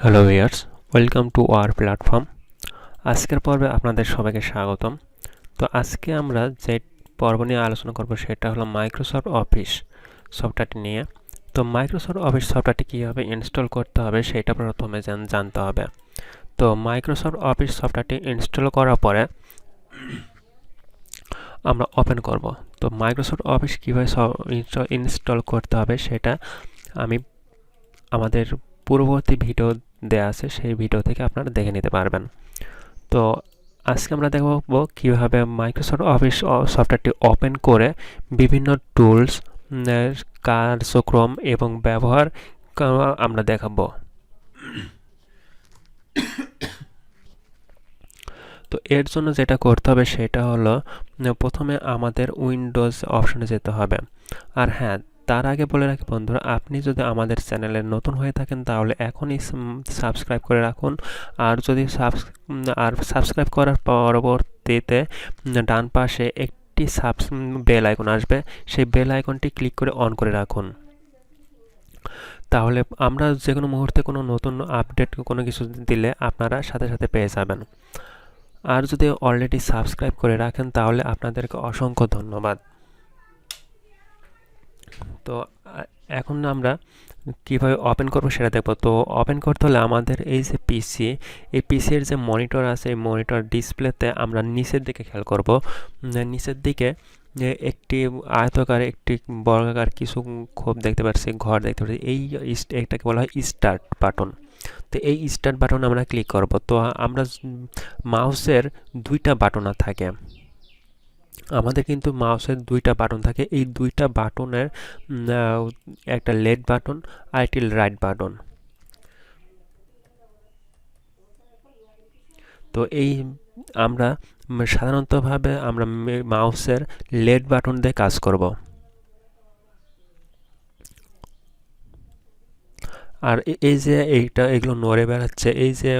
Hello viewers, welcome to our platform. আজকের পর্বে আপনাদের সবাইকে স্বাগতম। তো আজকে আমরা যে পর্ব নিয়ে আলোচনা করব সেটা হলো মাইক্রোসফট অফিস সফটওয়্যারটি নিয়ে। তো মাইক্রোসফট অফিস সফটওয়্যারটি কীভাবে ইনস্টল করতে হবে সেটা প্রথমে জানতে হবে। তো মাইক্রোসফট অফিস সফটওয়্যারটি ইনস্টল করার পরে আমরা ওপেন করব। তো মাইক্রোসফট অফিস কীভাবে ইনস্টল করতে হবে সেটা আমি আমাদের পূর্ববর্তী ভিডিও দেয়া আছে, সেই ভিডিও থেকে আপনারা দেখে নিতে পারবেন। তো আজকে আমরা দেখব কীভাবে মাইক্রোসফট অফিস সফটওয়্যারটি ওপেন করে বিভিন্ন টুলস, কার্যক্রম এবং ব্যবহার আমরা দেখাবো। তো এর জন্য যেটা করতে হবে সেটা হলো প্রথমে আমাদের উইন্ডোজ অপশনে যেতে হবে। আর হ্যাঁ, তার আগে বলে রাখি বন্ধুরা, আপনি যদি আমাদের চ্যানেলে নতুন হয়ে থাকেন তাহলে এখনই সাবস্ক্রাইব করে রাখুন। আর যদি সাবস্ক্রাইব করার পরবর্তীতে ডান পাশে একটি বেল আইকন আসবে, সেই বেল আইকনটি ক্লিক করে অন করে রাখুন। তাহলে আমরা যে কোনো মুহূর্তে কোনো নতুন আপডেট কোনো কিছু দিলে আপনারা সাথে সাথে পেয়ে যাবেন। আর যদি অলরেডি সাবস্ক্রাইব করে রাখেন তাহলে আপনাদেরকে অসংখ্য ধন্যবাদ। তো এখন আমরা কীভাবে ওপেন করবো সেটা দেখব। তো ওপেন করতে হলে আমাদের এই যে পিসি, এই পিসির যে মনিটর আছে, এই মনিটর ডিসপ্লেতে আমরা নিচের দিকে খেয়াল করব। নিচের দিকে একটি আয়তাকার, একটি বর্গাকার কিছু খোপ দেখতে পাচ্ছি, ঘর দেখতে পাচ্ছি। এটাকে বলা হয় স্টার্ট বাটন। তো এই স্টার্ট বাটন আমরা ক্লিক করব। তো আমরা মাউসের দুইটা বাটন থাকে, আমাদের কিন্তু মাউসের দুইটা বাটন থাকে। এই দুইটা বাটনের একটা লেফট বাটন আর একটি রাইট বাটন। তো এই আমরা সাধারণতভাবে আমরা মাউসের লেফট বাটন দিয়ে কাজ করব। আর এই যে এগুলো নড়ে বেড়াচ্ছে, এই যে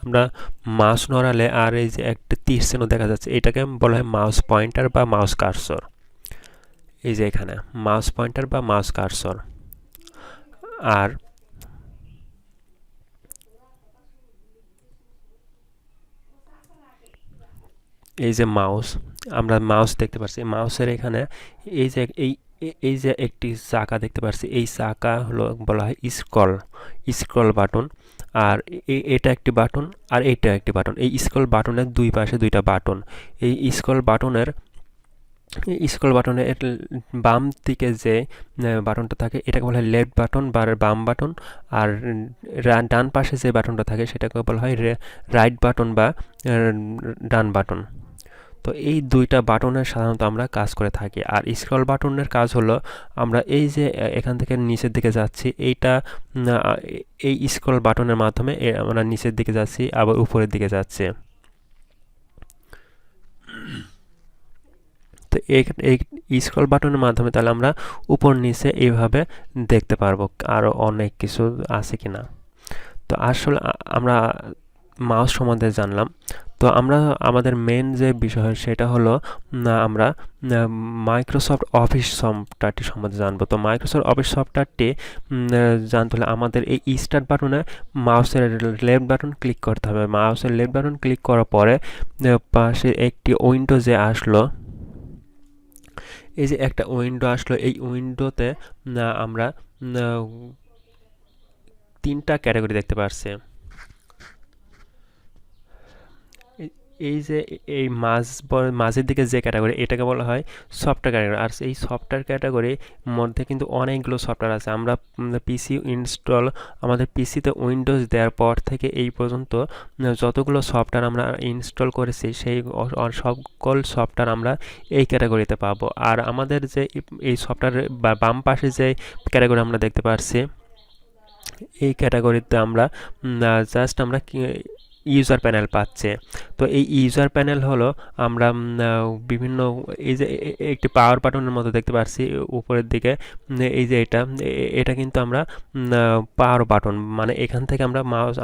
আমরা মাউস নড়ালে আর এই যে একটা তীর চিহ্ন দেখা যাচ্ছে, এটাকে বলা হয় মাউস পয়েন্টার বা মাউস কার্সর। এই যে এখানে মাউস পয়েন্টার বা মাউস কার্সর। আর এই যে মাউস, আমরা মাউস দেখতে পাচ্ছি, মাউসের এখানে এই যে এই যে একটি চাকা দেখতে পাচ্ছি, এই চাকা হলো বলা হয় স্ক্রল বাটন। আর এটা একটি বাটন আর এইটা একটি বাটন। এই স্ক্রল বাটনের দুই পাশে দুইটা বাটন। এই স্ক্রল বাটনের বাম দিকে যে বাটনটা থাকে এটাকে বলা হয় লেফট বাটন বা বাম বাটন। আর ডান পাশে যে বাটনটা থাকে সেটাকে বলা হয় রাইট বাটন বা ডান বাটন। তো এই দুইটা বাটনের সাধারণত আমরা কাজ করে থাকি। আর স্ক্রল বাটনের কাজ হলো আমরা এই যে এখান থেকে নিচের দিকে যাচ্ছি, এই স্ক্রল বাটনের মাধ্যমে আমরা নিচের দিকে যাচ্ছি, আবার উপরের দিকে যাচ্ছে। তো এই স্ক্রল বাটনের মাধ্যমে তাহলে আমরা উপর নিচে এইভাবে দেখতে পারবো আরও অনেক কিছু আছে কিনা। তো আসলে আমরা মাউস সম্বন্ধে জানলাম। তো আমরা আমাদের মেন যে বিষয় সেটা হলো আমরা মাইক্রোসফট অফিস সফটওয়্যারটি সম্বন্ধে জানবো। তো মাইক্রোসফট অফিস সফটওয়্যারটি জানতে হলে আমাদের এই স্টার্ট বাটনে মাউসের লেফট বাটন ক্লিক করতে হবে। মাউসের লেফট বাটন ক্লিক করার পরে পাশে একটি উইন্ডো যে আসলো, এই যে একটা উইন্ডো আসলো, এই উইন্ডোতে আমরা তিনটা ক্যাটাগরি দেখতে পাচ্ছি। এই যে এই মাঝের দিকে যে ক্যাটাগরি, এটাকে বলা হয় সফটওয়্যার ক্যাটাগরি। আর এই সফটওয়্যার ক্যাটাগরির মধ্যে কিন্তু অনেকগুলো সফটওয়্যার আছে। আমরা আমাদের পিসিতে উইন্ডোজ দেওয়ার পর থেকে এই পর্যন্ত যতগুলো সফটওয়্যার আমরা ইনস্টল করেছি সেই সকল সফটওয়্যার আমরা এই ক্যাটাগরিতে পাবো। আর আমাদের যে এই সফটওয়্যার বা বাম পাশে যে ক্যাটাগরি আমরা দেখতে পাচ্ছি, এই ক্যাটাগরিতে আমরা জাস্ট আমরা ইউজার প্যানেল পাচ্ছে। তো এই ইউজার প্যানেল হলো আমরা বিভিন্ন এই যে একটি পাওয়ার বাটনের মতো দেখতে পাচ্ছি উপরের দিকে, এই যে এটা কিন্তু আমরা পাওয়ার বাটন, মানে এখান থেকে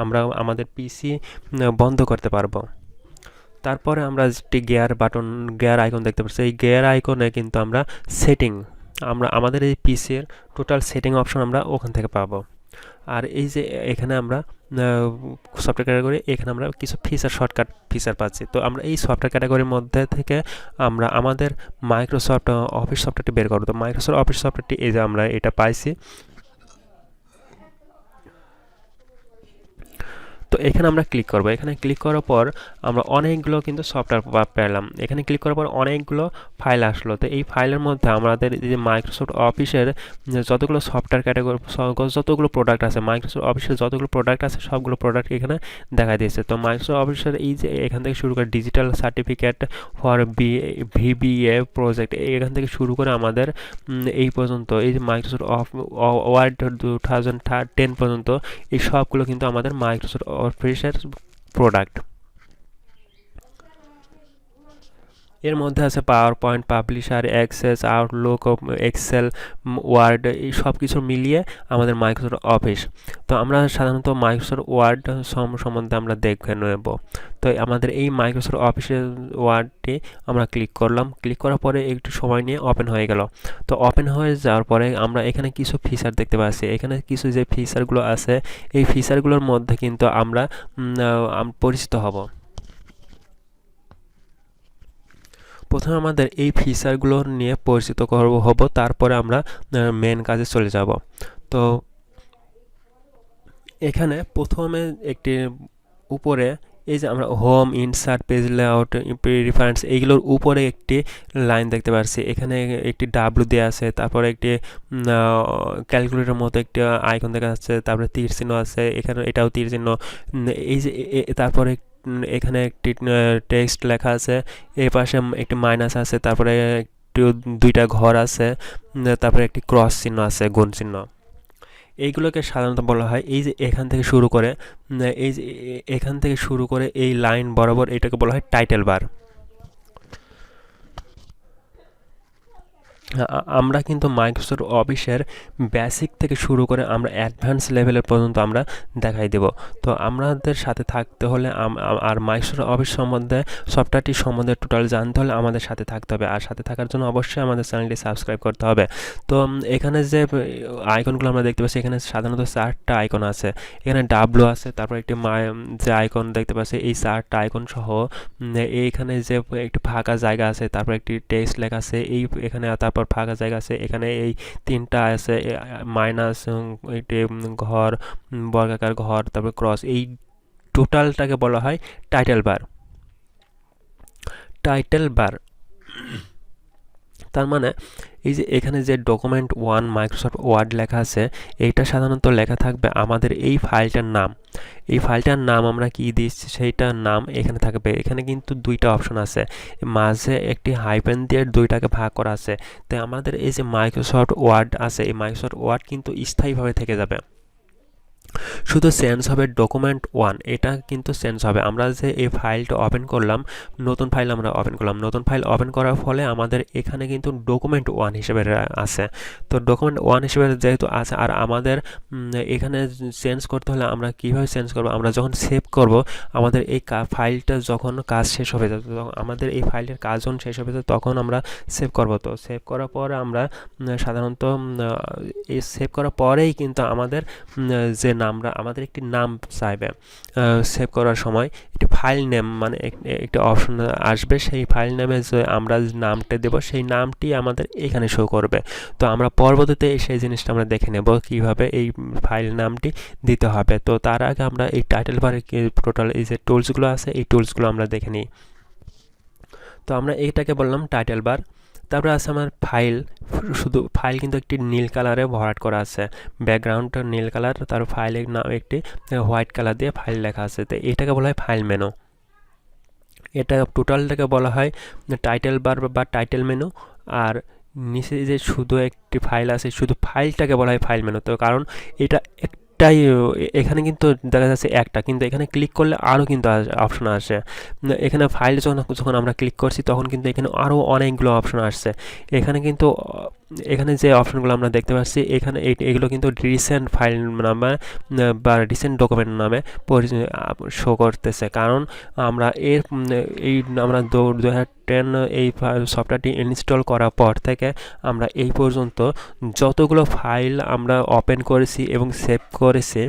আমরা আমাদের পিসি বন্ধ করতে পারবো। তারপরে আমরা একটি গিয়ার আইকন দেখতে পাচ্ছি। এই গিয়ার আইকনে কিন্তু আমরা আমাদের এই পিসির টোটাল সেটিং অপশন আমরা ওখান থেকে পাবো। আর এই যে এখানে আমরা সফটওয়্যার ক্যাটাগরি, এখানে আমরা কিছু ফিচার শর্টকাট ফিচার পাচ্ছি। তো আমরা এই সফটওয়্যার ক্যাটাগরির মধ্যে থেকে আমরা আমাদের মাইক্রোসফট অফিস সফটওয়্যারটি বের করব। তো মাইক্রোসফট অফিস সফটওয়্যারটি এই যে আমরা এটা পাইছি। তো এখানে আমরা ক্লিক করব। এখানে ক্লিক করার পর আমরা অনেকগুলো কিন্তু সফটওয়্যার পেলাম। এখানে ক্লিক করার পর অনেকগুলো ফাইল আসলো। তো এই ফাইলের মধ্যে আমাদের যে মাইক্রোসফট অফিসের যতগুলো সফটওয়্যার ক্যাটাগরি, যতগুলো প্রোডাক্ট আছে, মাইক্রোসফট অফিসের যতগুলো প্রোডাক্ট আছে সবগুলো প্রোডাক্ট এখানে দেখা দিয়েছে। তো মাইক্রোসফট অফিসের এই যে এখান থেকে শুরু করে digital certificate for VBA project, এখান থেকে শুরু করে আমাদের এই পর্যন্ত এই যে মাইক্রোসফট ওয়ার্ড 2010 পর্যন্ত এই সবগুলো কিন্তু আমাদের মাইক্রোসফট অফিসের প্রোডাক্ট। এর মধ্যে আছে PowerPoint, Publisher, Access, Outlook, Excel, Word, এই সব কিছু মিলিয়ে আমাদের মাইক্রোসফট অফিস। তো আমরা সাধারণত মাইক্রোসফট ওয়ার্ড সম্বন্ধে আমরা দেখে নেব। তো আমাদের এই মাইক্রোসফট অফিসের ওয়ার্ডটি আমরা ক্লিক করলাম। ক্লিক করার পরে একটু সময় নিয়ে ওপেন হয়ে গেল। তো ওপেন হয়ে যাওয়ার পরে আমরা এখানে কিছু ফিচার দেখতে পাচ্ছি। এখানে কিছু যে ফিচারগুলো আছে এই ফিচারগুলোর মধ্যে কিন্তু আমরা পরিচিত হব। প্রথমে আমাদের এই ফিচারগুলো নিয়ে পরিচিত হব, তারপরে আমরা মেন কাজে চলে যাব। তো এখানে প্রথমে একটি উপরে এই যে আমরা home, insert, page layout, reference, এইগুলোর উপরে একটি লাইন দেখতে পাচ্ছি। এখানে একটি ডাব্লু দেওয়া আছে, তারপরে একটি ক্যালকুলেটর মতো একটি আইকন দেখা যাচ্ছে, তারপরে তীর চিহ্ন আছে, এখানে এটাও তীর চিহ্ন। এই যে তারপরে এখানে একটি টেক্সট লেখা আছে, এই পাশে একটি মাইনাস আছে, তারপরে একটু দুইটা ঘর আছে, তারপরে একটি ক্রস চিহ্ন আছে, গুণ চিহ্ন। এইগুলোকে সাধারণত বলা হয় এই যে এখান থেকে শুরু করে এই যে এখান থেকে শুরু করে এই লাইন বরাবর এটাকে বলা হয় টাইটেল বার। আমরা কিন্তু মাইক্রোসফট অফিসের বেসিক থেকে শুরু করে আমরা অ্যাডভান্স লেভেলের পর্যন্ত আমরা দেখাই দেব। তো আমাদের সাথে থাকতে হলে আর মাইক্রোসফট অফিস সম্বন্ধে, সফটওয়্যারটি সম্বন্ধে টোটাল জানতে হলে আমাদের সাথে থাকতে হবে। আর সাথে থাকার জন্য অবশ্যই আমাদের চ্যানেলটি সাবস্ক্রাইব করতে হবে। তো এখানে যে আইকনগুলো আমরা দেখতে পাচ্ছি, এখানে সাধারণত 4টা আইকন আছে। এখানে ডাব্লু আছে, তারপর একটি যে আইকন দেখতে পাচ্ছি, এই 4টা আইকন সহ এইখানে যে একটি ফাঁকা জায়গা আছে, তারপর একটি টেক্সট লেখা আছে, এই এখানে তারপর ফাঁকা জায়গা আছে, এখানে এই 3টা আছে, মাইনাস, একটি ঘর, বর্গাকার ঘর, তারপর ক্রস, এই টোটালটাকে বলা হয় টাইটেল বার। টাইটেল বার তার মানে এই যে এখানে যে ডকুমেন্ট 1 মাইক্রোসফট ওয়ার্ড লেখা আছে, এইটা সাধারণত লেখা থাকবে আমাদের এই ফাইলটার নাম। এই ফাইলটার নাম আমরা কি দিচ্ছি সেইটার নাম এখানে থাকবে। এখানে কিন্তু 2টা অপশন আছে, মাঝে একটি হাইফেন দিয়ে 2টাকে ভাগ করা আছে। তাই আমাদের এই যে মাইক্রোসফট ওয়ার্ড আছে, এই মাইক্রোসফট ওয়ার্ড কিন্তু স্থায়ীভাবে থেকে যাবে। শুধু চেঞ্জ হবে ডকুমেন্ট 1, এটা কিন্তু চেঞ্জ হবে। আমরা যে এই ফাইলটা ওপেন করলাম, নতুন ফাইল আমরা ওপেন করলাম, নতুন ফাইল ওপেন করার ফলে আমাদের এখানে কিন্তু ডকুমেন্ট 1 হিসেবে আছে। তো ডকুমেন্ট 1 হিসেবে যেহেতু আছে, আর আমাদের এখানে চেঞ্জ করতে হলে আমরা কীভাবে চেঞ্জ করব, আমরা যখন সেভ করব, আমাদের এই ফাইলটা যখন কাজ শেষ হবে, আমাদের এই ফাইলের কাজ যখন শেষ হবে তখন আমরা সেভ করব। তো সেভ করার পরে আমরা সাধারণত এই সেভ করার পরেই কিন্তু আমাদের যে আমরা আমাদের একটি নাম চাইবে সেভ করার সময়, একটি ফাইল নেম মানে একটি অপশন আসবে, সেই ফাইল নেমে যে আমরা নামটা দেব সেই নামটি আমাদের এখানে শো করবে। তো আমরা পরবর্তীতে সেই জিনিসটা আমরা দেখে নেব কিভাবে এই ফাইল নামটি দিতে হবে। তো তার আগে আমরা এই টাইটেল বারে টোটাল এই যে টুলসগুলো আছে এই টুলসগুলো আমরা দেখে নিই। তো আমরা এইটাকে বললাম টাইটেল বার। তারপরে আছে আমার ফাইল, শুধু ফাইল কিন্তু একটি নীল কালারে ভরাট করা আছে, ব্যাকগ্রাউন্ডটা নীল কালার, তার ফাইলের নাম একটি হোয়াইট কালার দিয়ে ফাইল লেখা আছে। তো এটাকে বলা হয় ফাইল মেনু। এটা টোটালটাকে বলা হয় টাইটেল বার বা টাইটেল মেনু। আর নিচে যে শুধু একটি ফাইল আছে, শুধু ফাইলটাকে বলা হয় ফাইল মেনু। তো কারণ এটা একটাই, এখানে কিন্তু দেখা যাচ্ছে একটা, কিন্তু এখানে ক্লিক করলে আরও কিন্তু অপশন আসে। এখানে ফাইল যখন আমরা ক্লিক করছি তখন কিন্তু এখানে আরও অনেকগুলো অপশন আসছে। এখানে কিন্তু এখানে যে অপশনগুলো আমরা দেখতে পাচ্ছি এখানে এগুলো কিন্তু রিসেন্ট ফাইল নামে বা রিসেন্ট ডকুমেন্ট নামে শো করতেছে, কারণ আমরা এই আমরা 2010 এই সফটওয়্যারটি ইনস্টল করার পর থেকে আমরা এই পর্যন্ত যতগুলো ফাইল আমরা ওপেন করেছি এবং সেভ করেছি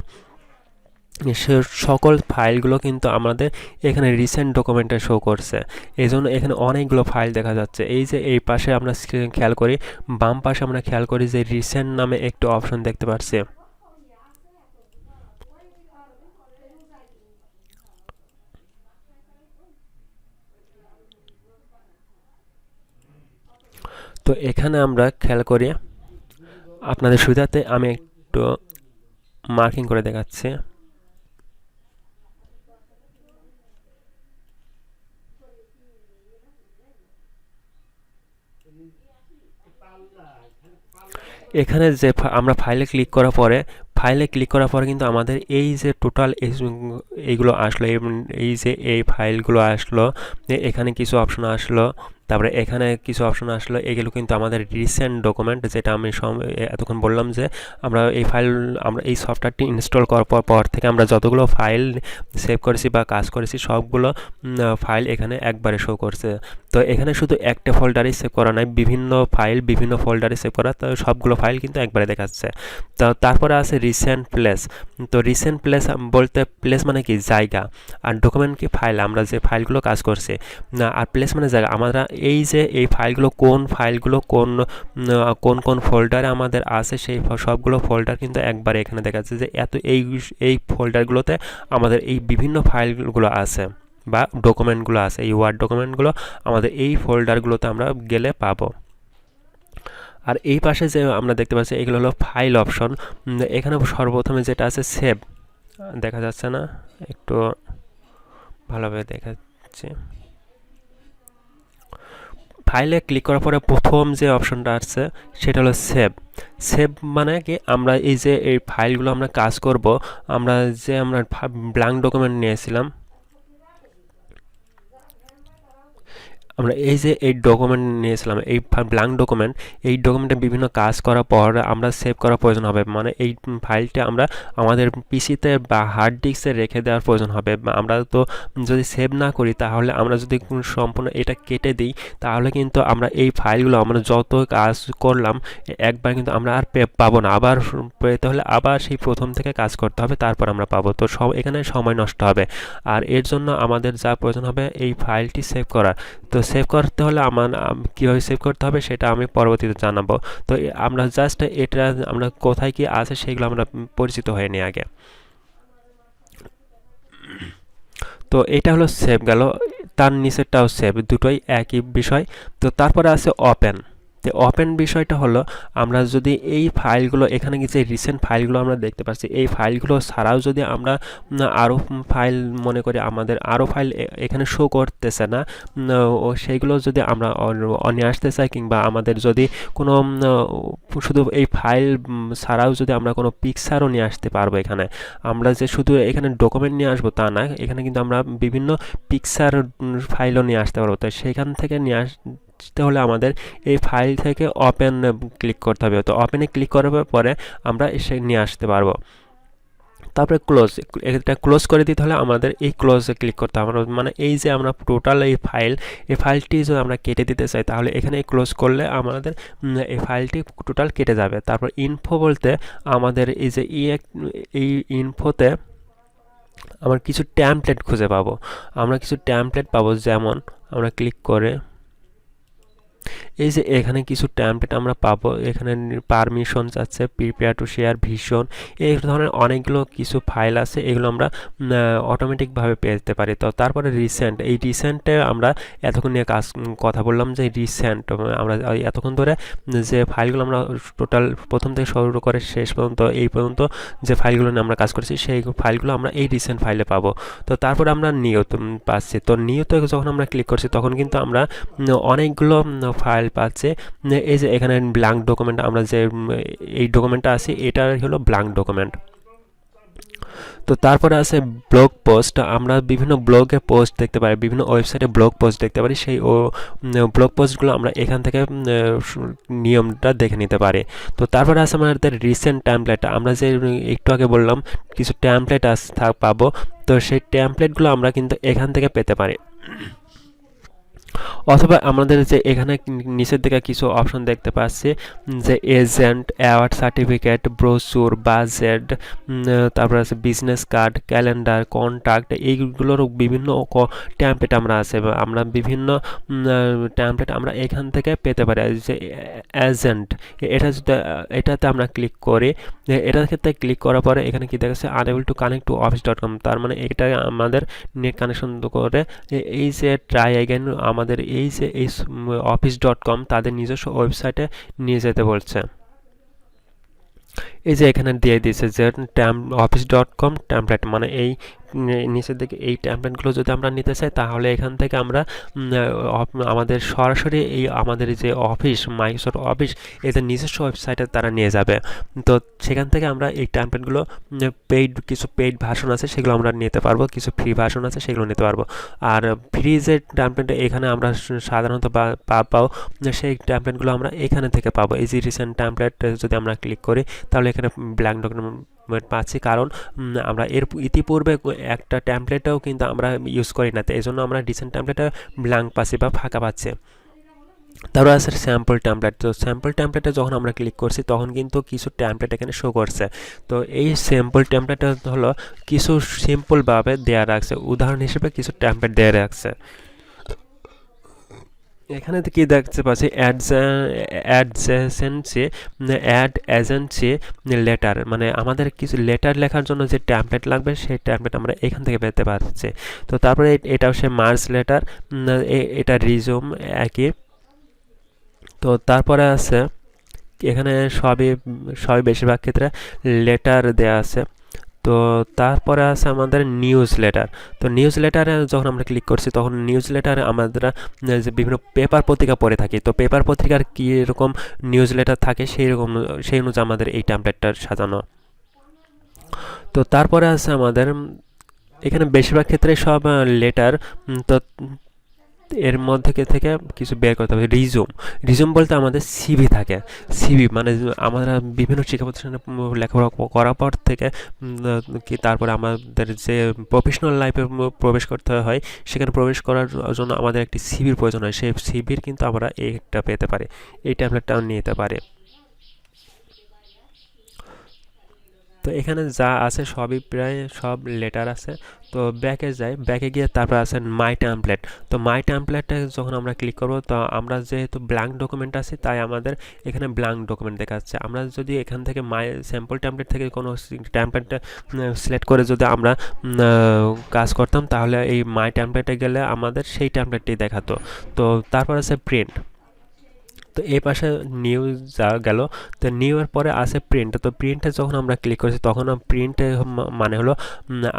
সে সকল ফাইলগুলো কিন্তু আমাদের এখানে রিসেন্ট ডকুমেন্টে শো করছে। এই জন্য এখানে অনেকগুলো ফাইল দেখা যাচ্ছে। এই যে এই পাশে আমরা খেয়াল করি, বাম পাশে আমরা খেয়াল করি যে রিসেন্ট নামে একটু অপশন দেখতে পাচ্ছি। তো এখানে আমরা খেয়াল করি, আপনাদের সুবিধাতে আমি একটু মার্কিং করে দেখাচ্ছি। এখানে যে আমরা ফাইলে ক্লিক করার পরে কিন্তু আমাদের এই যে টোটাল এইগুলো আসলো, এই যে এই ফাইলগুলো আসলো, এখানে কিছু অপশন আসলো, তারপরে এখানে কিছু অপশন আসলো, এগুলো কিন্তু আমাদের রিসেন্ট ডকুমেন্ট, যেটা আমি এতক্ষণ বললাম যে আমরা এই সফটওয়্যারটি ইনস্টল করার পর থেকে আমরা যতগুলো ফাইল সেভ করেছি বা কাজ করেছি সবগুলো ফাইল এখানে একবারে শো করছে। তো এখানে শুধু একটা ফোল্ডারে সেভ করা নাই, বিভিন্ন ফাইল বিভিন্ন ফোল্ডারে সেভ করা, তো সবগুলো ফাইল কিন্তু একবারে দেখাচ্ছে। তো তারপরে আছে রিসেন্ট প্লেস। তো রিসেন্ট প্লেস বলতে, প্লেস মানে কি জায়গা, আর ডকুমেন্ট কি ফাইল, আমরা যে ফাইলগুলো কাজ করছি, আর প্লেস মানে জায়গা। আমরা এই যে এই ফাইলগুলো কোন ফোল্ডারে আমাদের আছে সেই সবগুলো ফোল্ডার কিন্তু একবারে এখানে দেখাচ্ছে যে এই ফোল্ডারগুলোতে আমাদের এই বিভিন্ন ফাইলগুলো আছে বা ডকুমেন্টগুলো আছে। এই ওয়ার্ড ডকুমেন্টগুলো আমাদের এই ফোল্ডারগুলোতে আমরা গেলে পাবো। আর এই পাশে যে আমরা দেখতে পাচ্ছি এগুলো হলো ফাইল অপশন। এখানে সর্বপ্রথমে যেটা আছে সেভ, দেখা যাচ্ছে না, একটু ভালোভাবে দেখাচ্ছি। ফাইলে ক্লিক করার পরে প্রথম যে অপশনটা আছে সেটা হলো সেভ। সেভ মানে কি, আমরা এই যে এই ফাইলগুলো আমরা কাজ করব, আমরা ব্ল্যাঙ্ক ডকুমেন্ট নিয়েছিলাম, আমরা এই যে এই ডকুমেন্ট নিয়েছিলাম, এই ব্ল্যাঙ্ক ডকুমেন্ট, এই ডকুমেন্টে বিভিন্ন কাজ করার পর আমরা সেভ করার প্রয়োজন হবে। মানে এই ফাইলটা আমরা আমাদের পিসিতে বা হার্ড ডিস্কে রেখে দেওয়ার প্রয়োজন হবে। আমরা তো যদি সেভ না করি, তাহলে আমরা যদি সম্পূর্ণ এটা কেটে দিই, তাহলে কিন্তু আমরা এই ফাইলগুলো আমরা যত কাজ করলাম একবার কিন্তু আমরা আর পাবো না। আবার পেতে হলে আবার সেই প্রথম থেকে কাজ করতে হবে, তারপর আমরা পাবো। তো এখানে সময় নষ্ট হবে। আর এর জন্য আমাদের যা প্রয়োজন হবে এই ফাইলটি সেভ করা। তো সেভ করতে হলে কীভাবে সেভ করতে হবে সেটা আমি পরবর্তীতে জানাবো। তো আমরা জাস্ট এটা আমরা কোথায় কি আছে সেগুলো আমরা পরিচিত হয়ে নিই আগে। তো এটা হলো সেভ গেল, তার নিচেরটাও সেভ, দুটোই একই বিষয়। তো তারপরে আছে ওপেন। তো ওপেন বিষয়টা হলো, আমরা যদি এই ফাইলগুলো, এখানে যে রিসেন্ট ফাইলগুলো আমরা দেখতে পাচ্ছি, এই ফাইলগুলো ছাড়াও যদি আমরা আরও ফাইল মনে করি, আমাদের আরও ফাইল এখানে শো করতেছে না, ও সেইগুলো যদি আমরা নিয়ে আসতে চাই, কিংবা আমাদের যদি কোনো শুধু এই ফাইল ছাড়াও যদি আমরা কোনো পিকচারও নিয়ে আসতে পারবো, এখানে আমরা যে শুধু এখানে ডকুমেন্ট নিয়ে আসবো তা না, এখানে কিন্তু আমরা বিভিন্ন পিকচার ফাইলও নিয়ে আসতে পারবো। তো সেখান থেকে নিয়ে আসতে হলে আমাদের এই ফাইল থেকে ওপেন ক্লিক করতে হবে। তো ওপেনে ক্লিক করার পরে আমরা এসে নিয়ে আসতে পারবো। তারপরে ক্লোজ, এটা ক্লোজ করে দিতে হলে আমাদের এই ক্লোজে ক্লিক করতে হবে। মানে এই যে আমরা টোটাল এই ফাইলটি যদি আমরা কেটে দিতে চাই, তাহলে এখানে ক্লোজ করলে আমাদের এই ফাইলটি টোটাল কেটে যাবে। তারপর ইনফো বলতে আমাদের এই যে এই ইনফোতে আমরা কিছু ট্যাম্পলেট খুঁজে পাবো। আমরা কিছু ট্যাম্পলেট পাবো, যেমন আমরা ক্লিক করে এই যে এখানে কিছু ট্যাম্পলেট আমরা পাবো। এখানে পারমিশনস আছে, প্রিপেয়ার টু শেয়ার, ভিশন, এই ধরনের অনেকগুলো কিছু ফাইল আছে, এগুলো আমরা অটোমেটিকভাবে পেতে পারি। তো তারপরে রিসেন্ট, এই রিসেন্টে আমরা এতক্ষণ নিয়ে কথা বললাম যে রিসেন্ট, আমরা এতক্ষণ ধরে যে ফাইলগুলো আমরা টোটাল প্রথম থেকে শুরু করে শেষ পর্যন্ত এই পর্যন্ত যে ফাইলগুলো নিয়ে আমরা কাজ করেছি, সেই ফাইলগুলো আমরা এই রিসেন্ট ফাইলে পাবো। তো তারপরে আমরা নিয়ত পাচ্ছি। তো নিয়তে যখন আমরা ক্লিক করছি, তখন কিন্তু আমরা অনেকগুলো ফাইল পাচ্ছে। এই যে এখানে ব্ল্যাঙ্ক ডকুমেন্ট, আমরা যে এই ডকুমেন্টটা আছে এটা হলো ব্ল্যাঙ্ক ডকুমেন্ট। তো তারপরে আছে ব্লগ পোস্ট। আমরা বিভিন্ন ব্লগে পোস্ট দেখতে পারি, বিভিন্ন ওয়েবসাইটে ব্লগ পোস্ট দেখতে পারি, সেই ব্লগ পোস্টগুলো আমরা এখান থেকে নিয়মটা দেখে নিতে পারি। তো তারপরে আছে আমাদের রিসেন্ট ট্যাম্পলেট। আমরা যে একটু আগে বললাম কিছু ট্যাম্পলেট পাবো, তো সেই ট্যাম্পলেটগুলো আমরা কিন্তু এখান থেকে পেতে পারি। অথবা আমাদের যে এখানে নিচের দিকে কিছু অপশন দেখতে পাচ্ছি, যে এজেন্ট, অ্যাওয়ার্ড সার্টিফিকেট, ব্রোচুর, বাজেট, তারপর আছে বিজনেস কার্ড, ক্যালেন্ডার, কন্ট্যাক্ট, এইগুলোর বিভিন্ন ট্যাম্পলেট আমরা আছে। আমরা বিভিন্ন ট্যাম্পলেট আমরা এখান থেকে পেতে পারি। যে এজেন্ট, এটা যদি এটাতে আমরা ক্লিক করি, এটার ক্ষেত্রে ক্লিক করার পরে এখানে কি দেখাচ্ছে, unable to connect to office.com। তার মানে এটা আমাদের নেট কানেকশন করে এই যে ট্রাই অ্যাগেন, আমাদের এই যে এই office.com তাদের নিজস্ব ওয়েবসাইটে নিয়ে যেতে বলছে। এই যে এখানে দিয়ে দিয়েছে যে office.com ট্যাম্পলেট, মানে এই নিচের দিকে এই ট্যাম্পলেটগুলো যদি আমরা নিতে চাই তাহলে এখান থেকে আমরা আমাদের সরাসরি এই আমাদের যে অফিস, মাইক্রোসফট অফিস, এদের নিজস্ব ওয়েবসাইটে তারা নিয়ে যাবে। তো সেখান থেকে আমরা এই ট্যাম্পলেটগুলো কিছু পেইড ভার্সন আছে সেগুলো আমরা নিতে পারবো, কিছু ফ্রি ভার্সন আছে সেগুলো নিতে পারবো। আর ফ্রি যে ট্যাম্পলেট এখানে আমরা সাধারণত পাবো, সেই ট্যাম্পলেটগুলো আমরা এখানে থেকে পাবো। এই যে রিসেন্ট ট্যাম্পলেট যদি আমরা ক্লিক করি তাহলে এখানে ব্ল্যাঙ্ক ডকুমেন্ট পাচ্ছি, কারণ আমরা ইতিপূর্বে একটা ট্যাম্পলেটও কিন্তু আমরা ইউজ করি না, তো এই জন্য আমরা রিসেন্ট ট্যাম্পলেটে ব্ল্যাঙ্ক পাচ্ছি বা ফাঁকা পাচ্ছি। তারপর আছে স্যাম্পল ট্যাম্পলেট। তো স্যাম্পল ট্যাম্পলেটে যখন আমরা ক্লিক করছি তখন কিন্তু কিছু ট্যাম্পলেট এখানে শো করছে। তো এই স্যাম্পল ট্যাম্পলেটটা হলো কিছু সিম্পলভাবে দেওয়া রাখছে, উদাহরণ হিসেবে কিছু ট্যাম্পলেট দেওয়া রাখছে। এখানে কি দেখতে পাচ্ছি, অ্যাড এজেন্সি লেটার, মানে আমাদের কিছু লেটার লেখার জন্য যে ট্যাম্পলেট লাগবে সেই ট্যাম্পলেট আমরা এখান থেকে পেতে পারছি। তো তারপরে এটাও সে মার্জ লেটার, এটা রিজুম একই। তো তারপরে আছে এখানে সবই বেশিরভাগ ক্ষেত্রে লেটার দেওয়া আছে। তো তারপরে আছে আমাদের নিউজ লেটার। তো নিউজ লেটারে যখন আমরা ক্লিক করছি তখন নিউজ লেটারে আমরা যে বিভিন্ন পেপার পত্রিকা পড়ে থাকি, তো পেপার পত্রিকার কীরকম নিউজ লেটার থাকে সেই অনুযায়ী আমাদের এই ট্যাম্পলেটটা সাজানো। তো তারপরে আছে আমাদের এখানে বেশিরভাগ ক্ষেত্রে সব লেটার। তো এর মধ্যে থেকে কিছু বের করতে হবে। রিজুম বলতে আমাদের সিভি থাকে। সিভি মানে আমরা বিভিন্ন শিক্ষা প্রতিষ্ঠানে লেখাপড়া করার পর থেকে কি তারপরে আমাদের যে প্রফেশনাল লাইফে প্রবেশ করতে হয়, সেখানে প্রবেশ করার জন্য আমাদের একটি সিভির প্রয়োজন হয়। সেই সিভির কিন্তু আমরা এইটা পেতে পারি, এই ট্যাবলেটটাও নিতে পারি। তো এখানে যা আছে সবই প্রায় সব লেটার আছে। তো ব্যাকে যাই, ব্যাকে গিয়ে তারপর আছে মাই ট্যাম্পলেট। তো মাই ট্যাম্পলেটে যখন আমরা ক্লিক করব, তো আমরা যেহেতু ব্ল্যাঙ্ক ডকুমেন্ট আছে তাই আমাদের এখানে ব্ল্যাঙ্ক ডকুমেন্ট দেখাচ্ছে। আমরা যদি এখান থেকে মাই স্যাম্পল ট্যাম্পলেট থেকে কোনো ট্যাম্পলেটটা সিলেক্ট করে যদি আমরা কাজ করতাম তাহলে এই মাই ট্যাম্পলেটে গেলে আমাদের সেই ট্যাম্পলেটটি দেখাতো। তো তারপর আছে প্রিন্ট। তো এই পাশে নিউ যা গেল, তো নিউ এর পরে আছে প্রিন্ট। তো প্রিন্টে যখন আমরা ক্লিক করছি তখন প্রিন্টে মানে হলো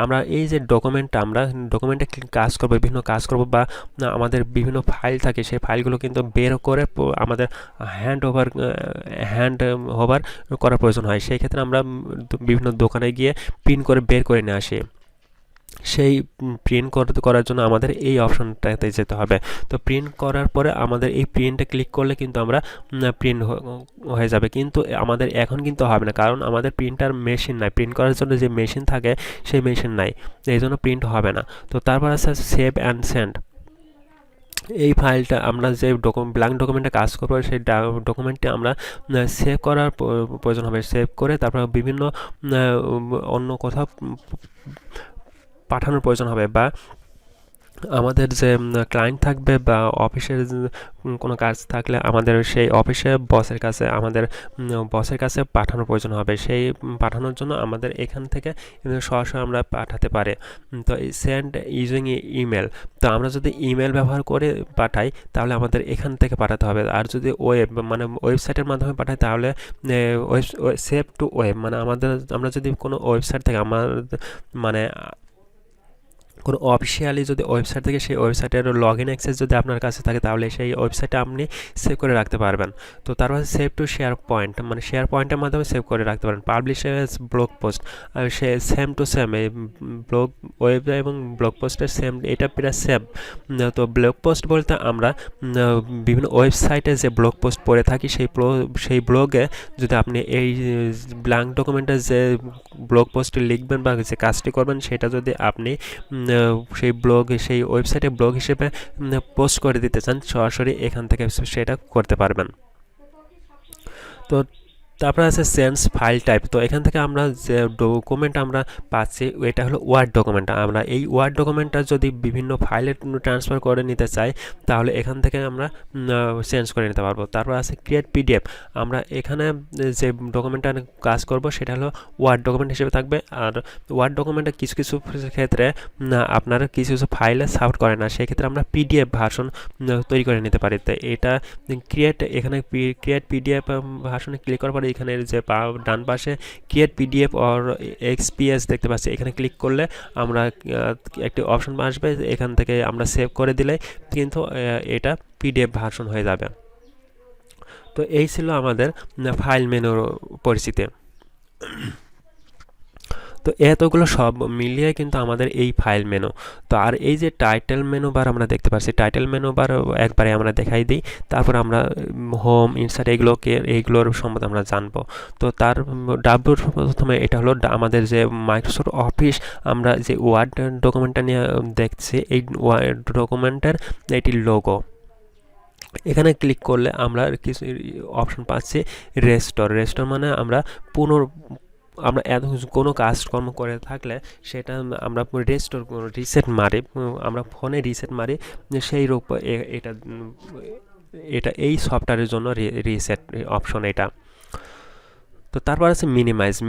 আমরা এই যে ডকুমেন্টটা, আমরা ডকুমেন্টে কাজ করবো, বিভিন্ন কাজ করব বা আমাদের বিভিন্ন ফাইল থাকে, সেই ফাইলগুলো কিন্তু বের করে আমাদের হ্যান্ড ওভার করার প্রয়োজন হয়। সেই ক্ষেত্রে আমরা বিভিন্ন দোকানে গিয়ে প্রিন্ট করে বের করে নিয়ে আসি। সেই প্রিন্ট করার জন্য আমাদের এই অপশনটাতে যেতে হবে। তো প্রিন্ট করার পরে আমাদের এই প্রিন্টে ক্লিক করলে কিন্তু আমরা প্রিন্ট হয়ে যাবে, কিন্তু আমাদের এখন কিন্তু হবে না, কারণ আমাদের প্রিন্টার মেশিন নাই। প্রিন্ট করার জন্য যে মেশিন থাকে সেই মেশিন নাই, এই জন্য প্রিন্ট হবে না। তো তারপর আছে সেভ অ্যান্ড সেন্ড। এই ফাইলটা আমরা যে ব্ল্যাঙ্ক ডকুমেন্টে কাজ করবো সেই ডকুমেন্টটি আমরা সেভ করার প্রয়োজন হবে। সেভ করে তারপর বিভিন্ন অন্য কোথাও পাঠানোর প্রয়োজন হবে, বা আমাদের যে ক্লায়েন্ট থাকবে বা অফিসের কোনো কাজ থাকলে আমাদের সেই অফিসে আমাদের বসের কাছে পাঠানোর প্রয়োজন হবে। সেই পাঠানোর জন্য আমাদের এখান থেকে সরাসরি আমরা পাঠাতে পারে। তো সেন্ড ইউজিং ইমেল, তো আমরা যদি ইমেল ব্যবহার করে পাঠাই তাহলে আমাদের এখান থেকে পাঠাতে হবে। আর যদি মানে ওয়েবসাইটের মাধ্যমে পাঠাই তাহলে সেভ টু ওয়েব, মানে আমরা যদি কোনো ওয়েবসাইট থেকে মানে কোনো অফিসিয়ালি যদি ওয়েবসাইট থেকে সেই ওয়েবসাইটের লগ ইন অ্যাক্সেস যদি আপনার কাছে থাকে তাহলে সেই ওয়েবসাইটে আপনি সেভ করে রাখতে পারবেন। তো তারপর সেভ টু শেয়ার পয়েন্ট, মানে শেয়ার পয়েন্টের মাধ্যমে সেভ করে রাখতে পারেন। পাবলিশ এজ ব্লগ পোস্ট, সে সেম টু সেম এই ব্লগ ওয়েব এবং ব্লগ পোস্টের সেম, এটা প্রায় সেম। তো ব্লগ পোস্ট বলতে আমরা বিভিন্ন ওয়েবসাইটে যে ব্লগ পোস্ট পড়ে থাকি সেই ব্লগে যদি আপনি এই ব্ল্যাঙ্ক ডকুমেন্টে যে ব্লগ পোস্টটি লিখবেন বা যে কাজটি করবেন সেটা যদি আপনি সেই ওয়েবসাইটে ব্লগ হিসেবে পোস্ট করে দিতে চান, সরাসরি এখান থেকে সেটা করতে পারবেন। তো তারপর আছে চেঞ্জ ফাইল টাইপ। তো এখান থেকে আমরা যে ডকুমেন্ট আমরা পাচ্ছি এটা হলো ওয়ার্ড ডকুমেন্ট। আমরা এই ওয়ার্ড ডকুমেন্টটা যদি বিভিন্ন ফাইলে ট্রান্সফার করে নিতে চাই তাহলে এখান থেকে আমরা চেঞ্জ করে নিতে পারবো। তারপর আছে ক্রিয়েট পিডিএফ। আমরা এখানে যে ডকুমেন্টটা কাজ করব সেটা হলো ওয়ার্ড ডকুমেন্ট হিসেবে থাকবে। আর ওয়ার্ড ডকুমেন্টে কিছু কিছু ক্ষেত্রে আপনার কিছু কিছু ফাইলে সাপোর্ট করে না, সেক্ষেত্রে আমরা পিডিএফ ভার্সন তৈরি করে নিতে পারি। তো এটা এখানে ক্রিয়েট পিডিএফ ভার্সনে ক্লিক করার পরে এখানে যে ডান পাশে ক্রিয়েট পিডিএফ অর এক্সপিএস দেখতে পাচ্ছি, এখানে ক্লিক করলে আমরা একটি অপশন আসবে, এখান থেকে আমরা সেভ করে দিলে কিন্তু এটা পিডিএফ ভার্সন হয়ে যাবে। তো এই ছিল আমাদের ফাইল মেনুর পরিচিতি। তো এতগুলো সব মিলিয়ে কিন্তু আমাদের এই ফাইল মেনু। তো আর এই যে টাইটেল মেনু বার আমরা দেখতে পাচ্ছি, টাইটেল মেনু বার একবারে আমরা দেখাই দিই, তারপর আমরা হোম ইনসার্ট এইগুলোর সম্বন্ধে আমরা জানবো। তো তার প্রথমে এটা হলো আমাদের যে মাইক্রোসফট অফিস আমরা যে ওয়ার্ড ডকুমেন্টটা নিয়ে দেখছি, এই ওয়ার্ড ডকুমেন্টের এটি লোগো। এখানে ক্লিক করলে আমরা কিছু অপশন পাচ্ছি। রেস্টোর মানে আমরা কোনো কাজকর্ম করে থাকলে সেটা আমরা রিসেট মারি, আমরা ফোনে রিসেট মারি সেই রূপ এটা এই সফটওয়্যারের জন্য রিসেট অপশন এটা। তো তারপর আছে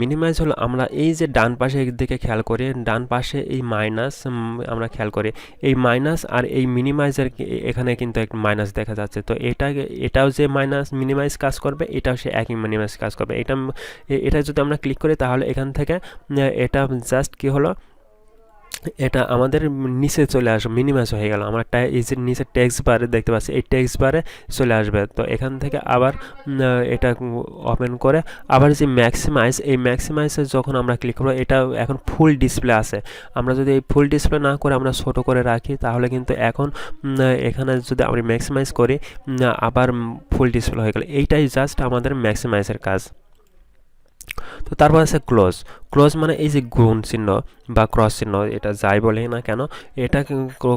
মিনিমাইজ হলো আমরা এই যে ডান পাশে দিকে খেয়াল করি, ডান পাশে এই মাইনাস আমরা খেয়াল করি, এই মাইনাস আর এই মিনিমাইজের এখানে কিন্তু একটা মাইনাস দেখা যাচ্ছে। তো এটাও যে মিনিমাইজ কাজ করবে, এটাও সে একই মিনিমাইজ কাজ করবে। এটা যদি আমরা ক্লিক করি তাহলে এখান থেকে এটা জাস্ট কি হলো, এটা আমাদের নিচে চলে আসবে, মিনিমাইজ হয়ে গেল। আমরা এই যে নিচে টেক্সট বারে দেখতে পাচ্ছি, এই টেক্সট বারে চলে আসবে। তো এখান থেকে আবার এটা ওপেন করে আবার যে এই ম্যাক্সিমাইজে যখন আমরা ক্লিক করবো, এটা এখন ফুল ডিসপ্লে আছে। আমরা যদি এই ফুল ডিসপ্লে না করে আমরা ছোট করে রাখি তাহলে কিন্তু এখন এখানে যদি আমরা ম্যাক্সিমাইজ করি আবার ফুল ডিসপ্লে হয়ে গেল। এইটাই জাস্ট আমাদের ম্যাক্সিমাইজের কাজ। তো তারপর আছে ক্লোজ মানে এই যে গুণ চিহ্ন বা ক্রস চিহ্ন, এটা যাই বলে না কেন, এটা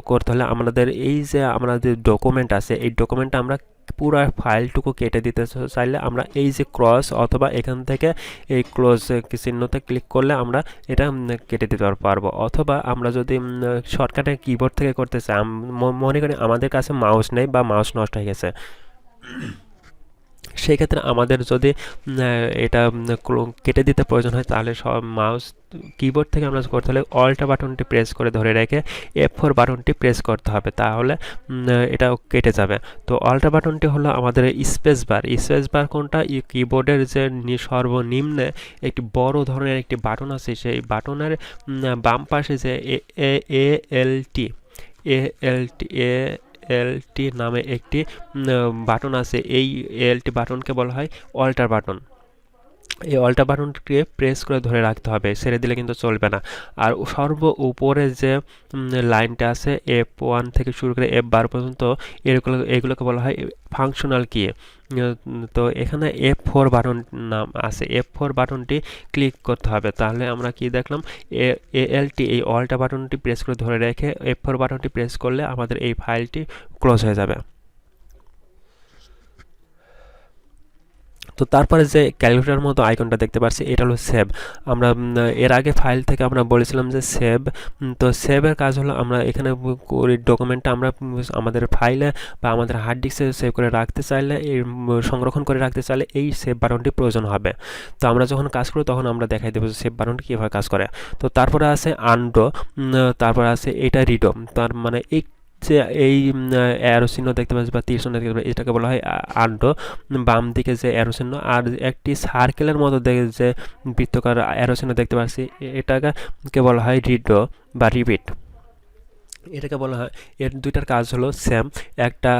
করতে হলে আমাদের এই যে আমাদের ডকুমেন্ট আছে, এই ডকুমেন্টটা আমরা পুরো ফাইলটুকু কেটে দিতে চাইলে আমরা এই যে ক্রস অথবা এখান থেকে এই ক্লোজ চিহ্নতে ক্লিক করলে আমরা এটা কেটে দিতে পারবো। অথবা আমরা যদি শর্টকাটে কিবোর্ড থেকে করতে চাই, মনে করি আমাদের কাছে মাউস নেই বা মাউস নষ্ট হয়ে গেছে, সেই ক্ষেত্রে আমাদের যদি এটা কেটে দিতে প্রয়োজন হয় তাহলে সব মাউস কিবোর্ড থেকে আমরা করতে হলে অল্ট বাটনটি প্রেস করে ধরে রেখে F4 বাটনটি প্রেস করতে হবে, তাহলে এটা কেটে যাবে। তো অল্ট বাটনটি হলো আমাদের স্পেস বার কোনটা, কিবোর্ডের যে সর্বনিম্নে একটি বড় ধরনের একটি বাটন আছে, সেই বাটনের বাম পাশে যে এলটি নামে একটি বাটন আছে, এই এলটি বাটনকে বলা হয় অল্টার বাটন। এই অল্টার বাটনটিকে প্রেস করে ধরে রাখতে হবে, ছেড়ে দিলে কিন্তু চলবে না। আর সর্ব উপরে যে লাইনটা আছে F1 থেকে শুরু করে F12 পর্যন্ত, এগুলোকে বলা হয় ফাংশনাল কি। তো এখানে F4 বাটন নাম আছে, F4 বাটনটি ক্লিক করতে হবে। তাহলে আমরা কি দেখলাম, এলটি এই অল্টার বাটনটি প্রেস করে ধরে রেখে F4 বাটনটি প্রেস করলে আমাদের এই ফাইলটি ক্লোজ হয়ে যাবে। তো তারপরে যে ক্যালকুলেটর মতো আইকনটা দেখতে পাচ্ছি, এটা হলো সেভ। আমরা এর আগে ফাইল থেকে আমরা বলেছিলাম যে সেভ। তো সেভের কাজ হলো আমরা এখানে ডকুমেন্টটা আমরা আমাদের ফাইলে বা আমাদের হার্ড ডিস্কে সেভ করে রাখতে চাইলে, সংরক্ষণ করে রাখতে চাইলে এই সেভ বাটনটি প্রয়োজন হবে। তো আমরা যখন কাজ করি তখন আমরা দেখাই দেবো সেভ বাটনটি কীভাবে কাজ করে। তো তারপরে আছে আনডো, তারপরে আছে এটা রিডো। তার মানে এই যে এই অ্যারো চিহ্ন দেখতে পাচ্ছি বা তীর চিহ্ন দেখতে পাচ্ছি, এটাকে বলা হয় আনডো। বাম দিকে যে অ্যারো চিহ্ন আর একটি সার্কেলের মতো দেখে যে বৃত্তাকার অ্যারো চিহ্ন দেখতে পাচ্ছি, এটাকে বলা হয় রিডো বা রিপিট। এটাকে বলা হয়, এর দুইটার কাজ হলো সেম। একটা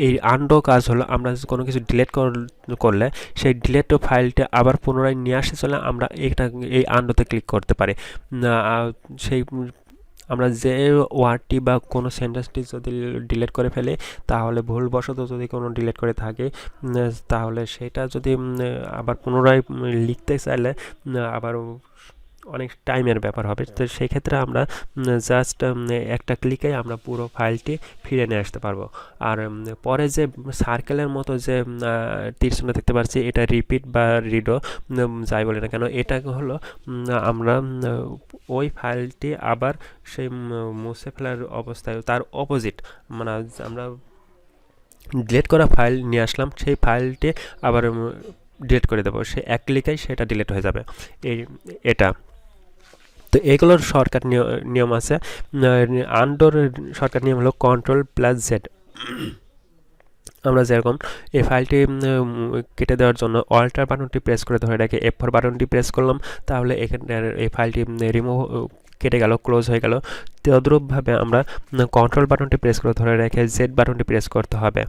এই আনডো কাজ হলো আমরা কোনো কিছু ডিলিট করলে সেই ডিলিট ফাইলটা আবার পুনরায় নিয়ে আসতে চলে আমরা এই আনডোতে ক্লিক করতে পারি। সেই আমরা যে ওয়ার্ডটি বা কোনো সেন্টেন্সটি যদি ডিলিট করে ফেলি, তাহলে ভুলবশত যদি কোনো ডিলিট করে থাকে, তাহলে সেটা যদি আবার পুনরায় লিখতে চাইলে আবার অনেক টাইমের ব্যাপার হবে। তো সেই ক্ষেত্রে আমরা জাস্ট একটা ক্লিকে আমরা পুরো ফাইলটি ফিরে নিয়ে আসতে পারবো। আর পরে যে সার্কেলের মতো যে তীর চিহ্ন দেখতে পাচ্ছি, এটা রিপিট বা রিডো যাই বলি না কেন, এটা হলো আমরা ওই ফাইলটি আবার সেই মুছে ফেলার অবস্থায় তার অপোজিট, মানে আমরা ডিলিট করা ফাইল নিয়ে আসলাম, সেই ফাইলটি আবার ডিলিট করে দেবো, সে এক ক্লিকেই সেটা ডিলিট হয়ে যাবে। এই এটা তো এগুলোর শর্টকাট নিয়ম আছে। আন্ডোর শর্টকাট নিয়ম হলো Ctrl+Z। আমরা যেরকম এই ফাইলটি কেটে দেওয়ার জন্য অল্টার বাটনটি প্রেস করে ধরে রেখে F4 বাটনটি প্রেস করলাম, তাহলে এখানে এই ফাইলটি রিমুভ কেটে গেল, ক্লোজ হয়ে গেল। তদ্রূপভাবে আমরা কন্ট্রোল বাটনটি প্রেস করে ধরে রেখে জেড বাটনটি প্রেস করতে হবে।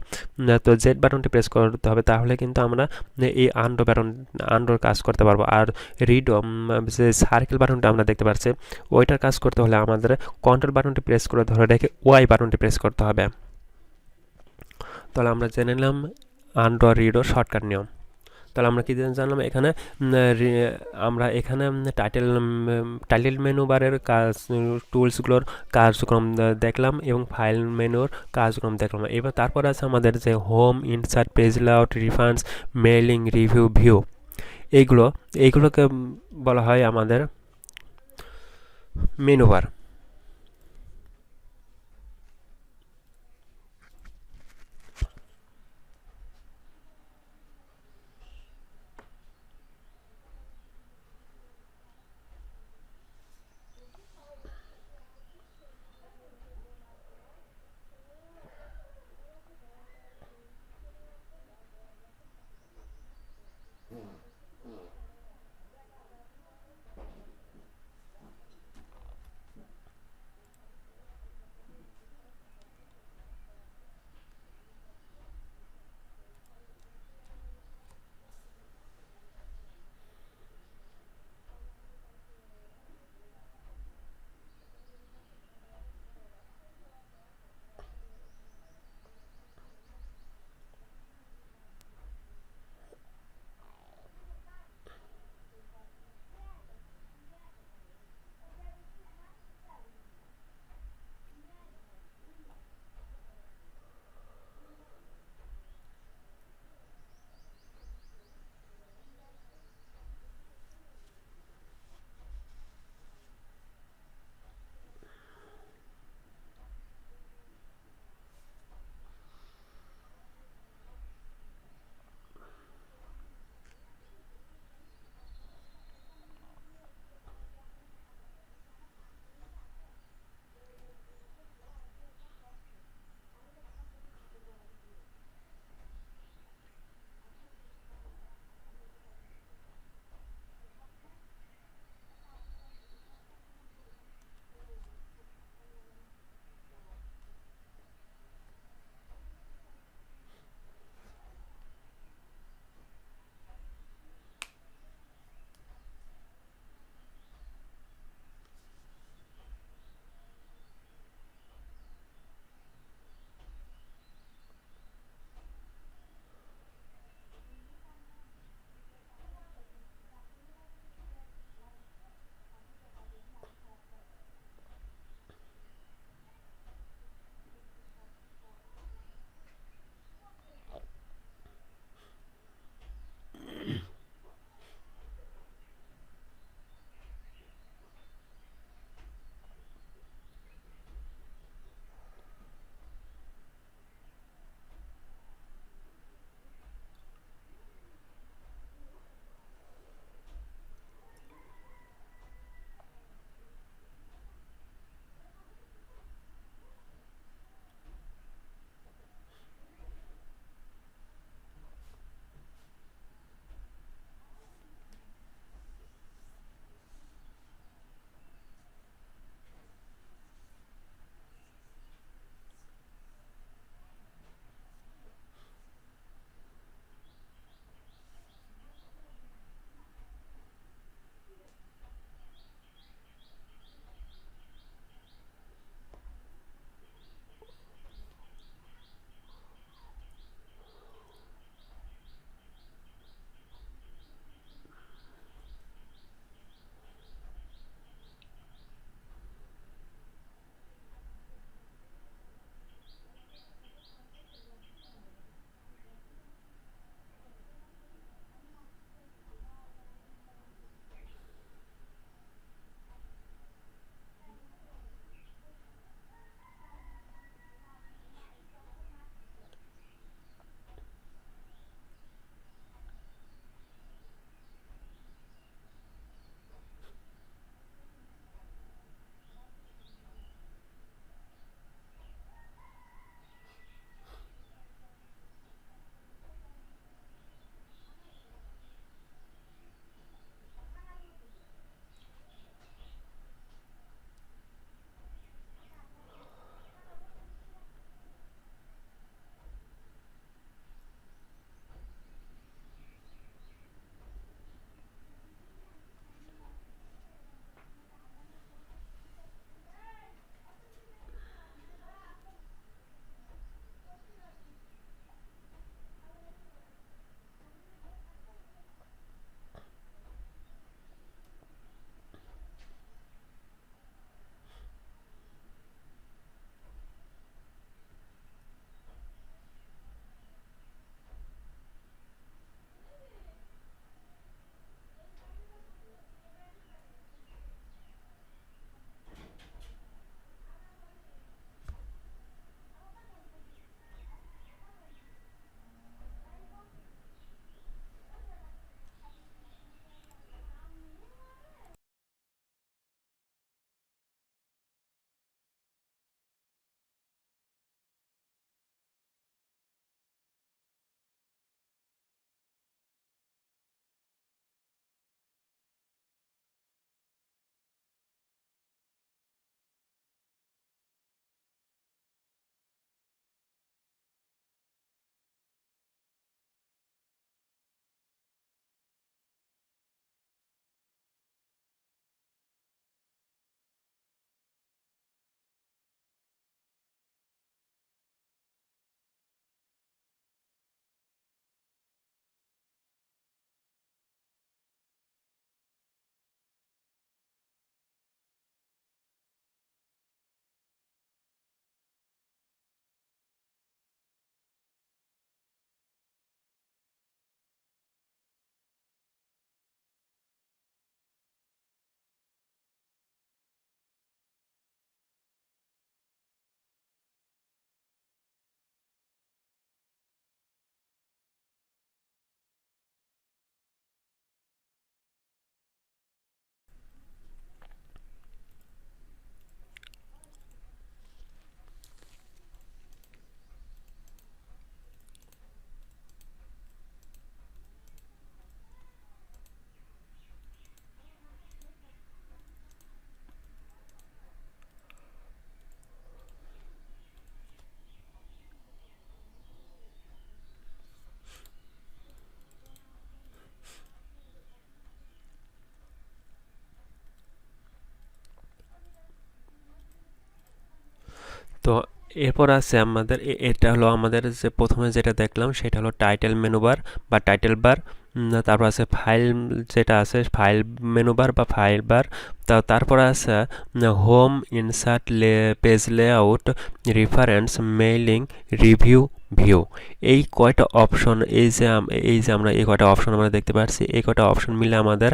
তো জেড বাটনটি প্রেস করতে হবে, তাহলে কিন্তু আমরা এই আন্ডোর কাজ করতে পারবো। আর রিডো যে সার্কেল বাটনটা আমরা দেখতে পাচ্ছি, ওইটার কাজ করতে হলে আমাদের কন্ট্রোল বাটনটি প্রেস করে ধরে রেখে ওয়াই বাটনটি প্রেস করতে হবে। তাহলে আমরা জেনে নিলাম আন্ডো আর রিডো শর্টকাট নিয়ম। তাহলে আমরা কি জানলাম এখানে, আমরা এখানে টাইটেল মেনু বারের কাজ, টুলসগুলোর কার্যক্রম দেখলাম এবং ফাইল মেনুর কার্যক্রম দেখলাম। এবার তারপর আছে আমাদের যে home, insert, page layout, reference, mailing, review, view, এইগুলোকে বলা হয় আমাদের মেনু বার। তো এরপর আছে আমাদের এটা হলো আমাদের যে প্রথমে যেটা দেখলাম সেটা হলো টাইটেল মেনু বার বা টাইটেল বার। তারপর আছে ফাইল, যেটা আছে ফাইল মেনু বার বা ফাইল বার। তারপর আছে home, insert, page layout, reference, mailing, review, view. এই কয়টা অপশন, এই যে আমরা এই কয়টা অপশন আমরা দেখতে পাচ্ছি, এই কয়টা অপশন মিলে আমাদের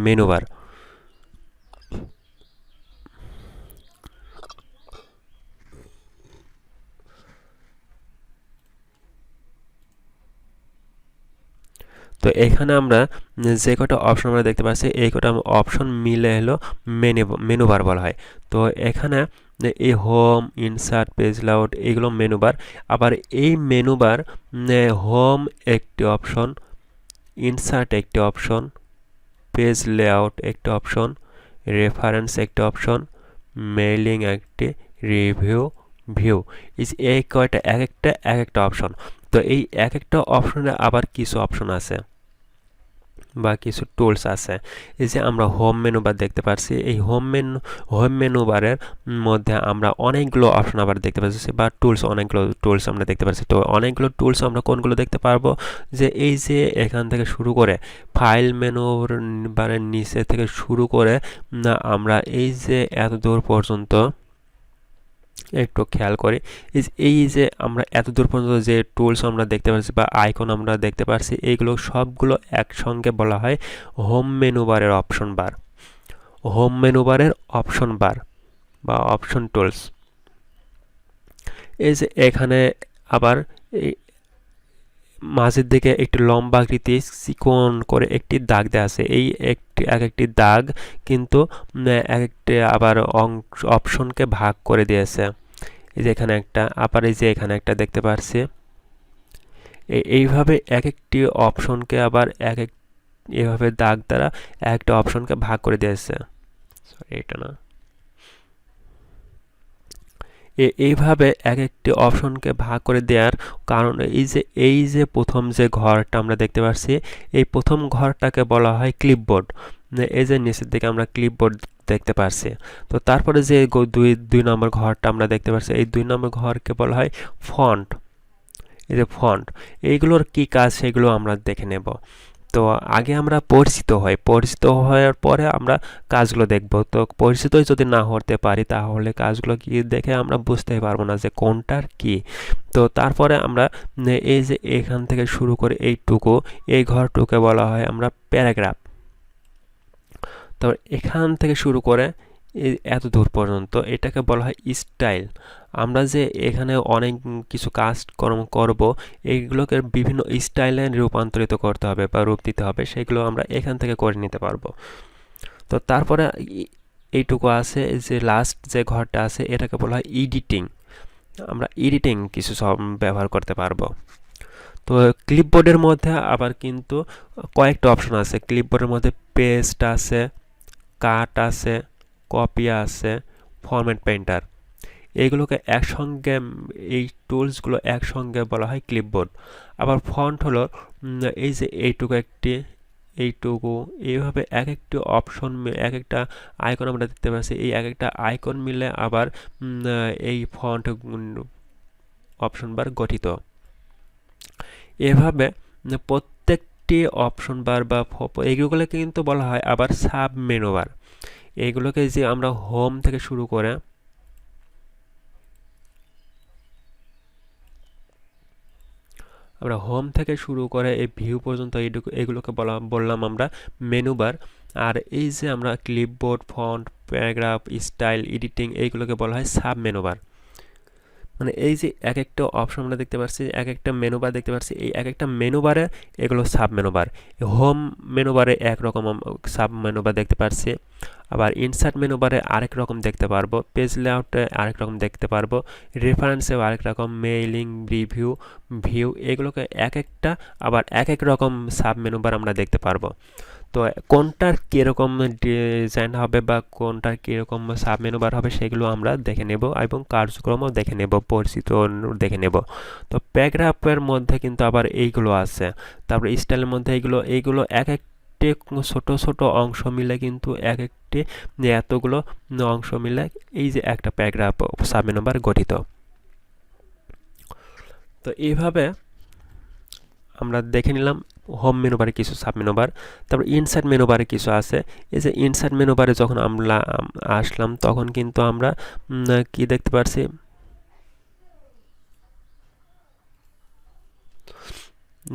মেনু বার। তো এখানে আমরা যে কটা অপশন আমরা দেখতে পাচ্ছি এই কটা অপশন মিলে হলো মেনু বার বলা হয়। তো এখানে এই হোম, ইনসার্ট, পেজ লেআউট এইগুলো মেনু বার। আবার এই মেনু বার হোম একটি অপশন, ইনসার্ট একটি অপশন, পেজ লেআউট একটি অপশন, রেফারেন্স একটি অপশন, মেইলিং একটি, রিভিউ, ভিউ। এই কয়টা এক একটা অপশন। তো এই এক একটা অপশনে আবার কিছু অপশন আছে বা কিছু টুলস আছে। এই যে আমরা হোম মেনু বার দেখতে পাচ্ছি, এই হোম মেনু বারের মধ্যে আমরা অনেকগুলো অপশন আবার দেখতে পাচ্ছি বা টুলস, অনেকগুলো টুলস আমরা দেখতে পাচ্ছি। তো অনেকগুলো টুলস আমরা কোনগুলো দেখতে পারবো, যে এই যে এখান থেকে শুরু করে ফাইল মেনু বারের নিচে থেকে শুরু করে আমরা এই যে এত দূর পর্যন্ত একটু খেয়াল করি, এই যে আমরা এত দূর পর্যন্ত যে টুলস আমরা দেখতে পাচ্ছি বা আইকন আমরা দেখতে পাচ্ছি, এইগুলো সবগুলো একসঙ্গে বলা হয় হোম মেনু বারের অপশন বার। হোম মেনু বারের অপশন বার বা অপশন টুলস। এই যে এখানে আবার মাঝের দিকে একটি লম্বা আকৃতি চিকন করে একটি দাগ দেওয়া আছে। এই এক একটি দাগ কিন্তু এক একটি আবার অপশনকে ভাগ করে দিয়েছে। এই যে এখানে একটা, আবার এই যে এখানে একটা দেখতে পাচ্ছি। এইভাবে এক একটি অপশনকে আবার এভাবে দাগ দ্বারা একটা অপশনকে ভাগ করে দিয়েছে। সরি, এটা না, এইভাবে এক একটি অপশনকে ভাগ করে দেওয়ার কারণ এই যে প্রথম যে ঘরটা আমরা দেখতে পাচ্ছি, এই প্রথম ঘরটাকে বলা হয় ক্লিপবোর্ড। এই যে নিচের দিকে আমরা ক্লিপবোর্ড দেখতে পাচ্ছি। তো তারপরে যে দুই নম্বর ঘরটা আমরা দেখতে পাচ্ছি, এই 2 নম্বর ঘরকে বলা হয় ফন্ট। এই যে ফন্ট, এইগুলোর কি কাজ সেগুলো আমরা দেখে নেব। তো আগে আমরা পরিচিত হওয়ার পরে আমরা কাজগুলো দেখব। তো পরিচিতই যদি না হতে পারি তাহলে কাজগুলো কি দেখে আমরা বুঝতেই পারবো না যে কোনটার কি। তো তারপরে আমরা এই যে এখান থেকে শুরু করে এই ঘরটুকে বলা হয় আমরা প্যারাগ্রাফ। তো এখান থেকে শুরু করে এত দূর পর্যন্ত এটাকে বলা হয় স্টাইল। আমরা যে এখানে অনেক কিছু কাজকর্ম করব, এইগুলোকে বিভিন্ন স্টাইলে রূপান্তরিত করতে হবে বা রূপ দিতে হবে, সেগুলো আমরা এখান থেকে করে নিতে পারবো। তো তারপরে এইটুকু আছে, যে লাস্ট যে ঘরটা আছে এটাকে বলা হয় এডিটিং। আমরা এডিটিং কিছু সব ব্যবহার করতে পারবো। তো ক্লিপবোর্ডের মধ্যে আবার কিন্তু কয়েকটা অপশন আছে। ক্লিপবোর্ডের মধ্যে পেস্ট আছে, কাট আছে, কপি আছে, ফরম্যাট পেইন্টার। এইগুলোকে একসঙ্গে, এই টুলসগুলো একসঙ্গে বলা হয় ক্লিপবোর্ড। আবার ফন্ট হলো এই যে এইটুকু এইভাবে এক একটি অপশন, এক একটা আইকন আমরা দেখতে পাচ্ছি, এই এক একটা আইকন মিলে আবার এই ফন্ট অপশন বার গঠিত। এভাবে প্রত্যেকটি অপশন বার বা এইগুলোকে কিন্তু বলা হয় আবার সাব মেনু বার। এইগুলোকে যে আমরা হোম থেকে শুরু করে এই ভিউ পর্যন্ত এগুলোকে বললাম আমরা মেনু বার। আর এই যে আমরা clipboard, font, paragraph, style, editing এইগুলোকে বলা হয় সাব মেনু বার। মানে এই যে এক একটা অপশন আমরা দেখতে পাচ্ছি, এক একটা মেনু বার দেখতে পাচ্ছি, এই এক একটা মেনু বারে এগুলো sub menu bar. Home menu বারে একরকম সাব মেনু বার দেখতে পাচ্ছি, আবার ইনসার্ট মেনু বারে আরেক রকম দেখতে পারবো, পেজ লেআউটে আরেক রকম দেখতে পারবো, রেফারেন্সেও আরেক রকম, মেইলিং, রিভিউ, ভিউ, এগুলোকে এক একটা আবার এক এক রকম সাব মেনু বার আমরা দেখতে পারবো। তো কোনটার কীরকম ডিজাইন হবে বা কোনটার কীরকম সাব মেনু বার হবে সেগুলো আমরা দেখে নেব এবং কার্যক্রমও দেখে নেব, পরিচিত দেখে নেব। তো প্যারাগ্রাফের মধ্যে কিন্তু আবার এইগুলো আছে। তারপরে স্টাইলের মধ্যে এইগুলো এক একটি ছোট ছোট অংশ মিলে কিন্তু এক একটি একটি এতগুলো অংশ মিলে এই যে একটা প্যারাগ্রাফ সাব মেনু বার গঠিত। তো এইভাবে আমরা দেখে নিলাম হোম মেনু বারে কিছু সাব মেনু বার। তারপর ইনসার্ট মেনু বারে কিছু আছে। এই যে ইনসার্ট মেনু বারে যখন আমরা আসলাম তখন কিন্তু আমরা কি দেখতে পারছি,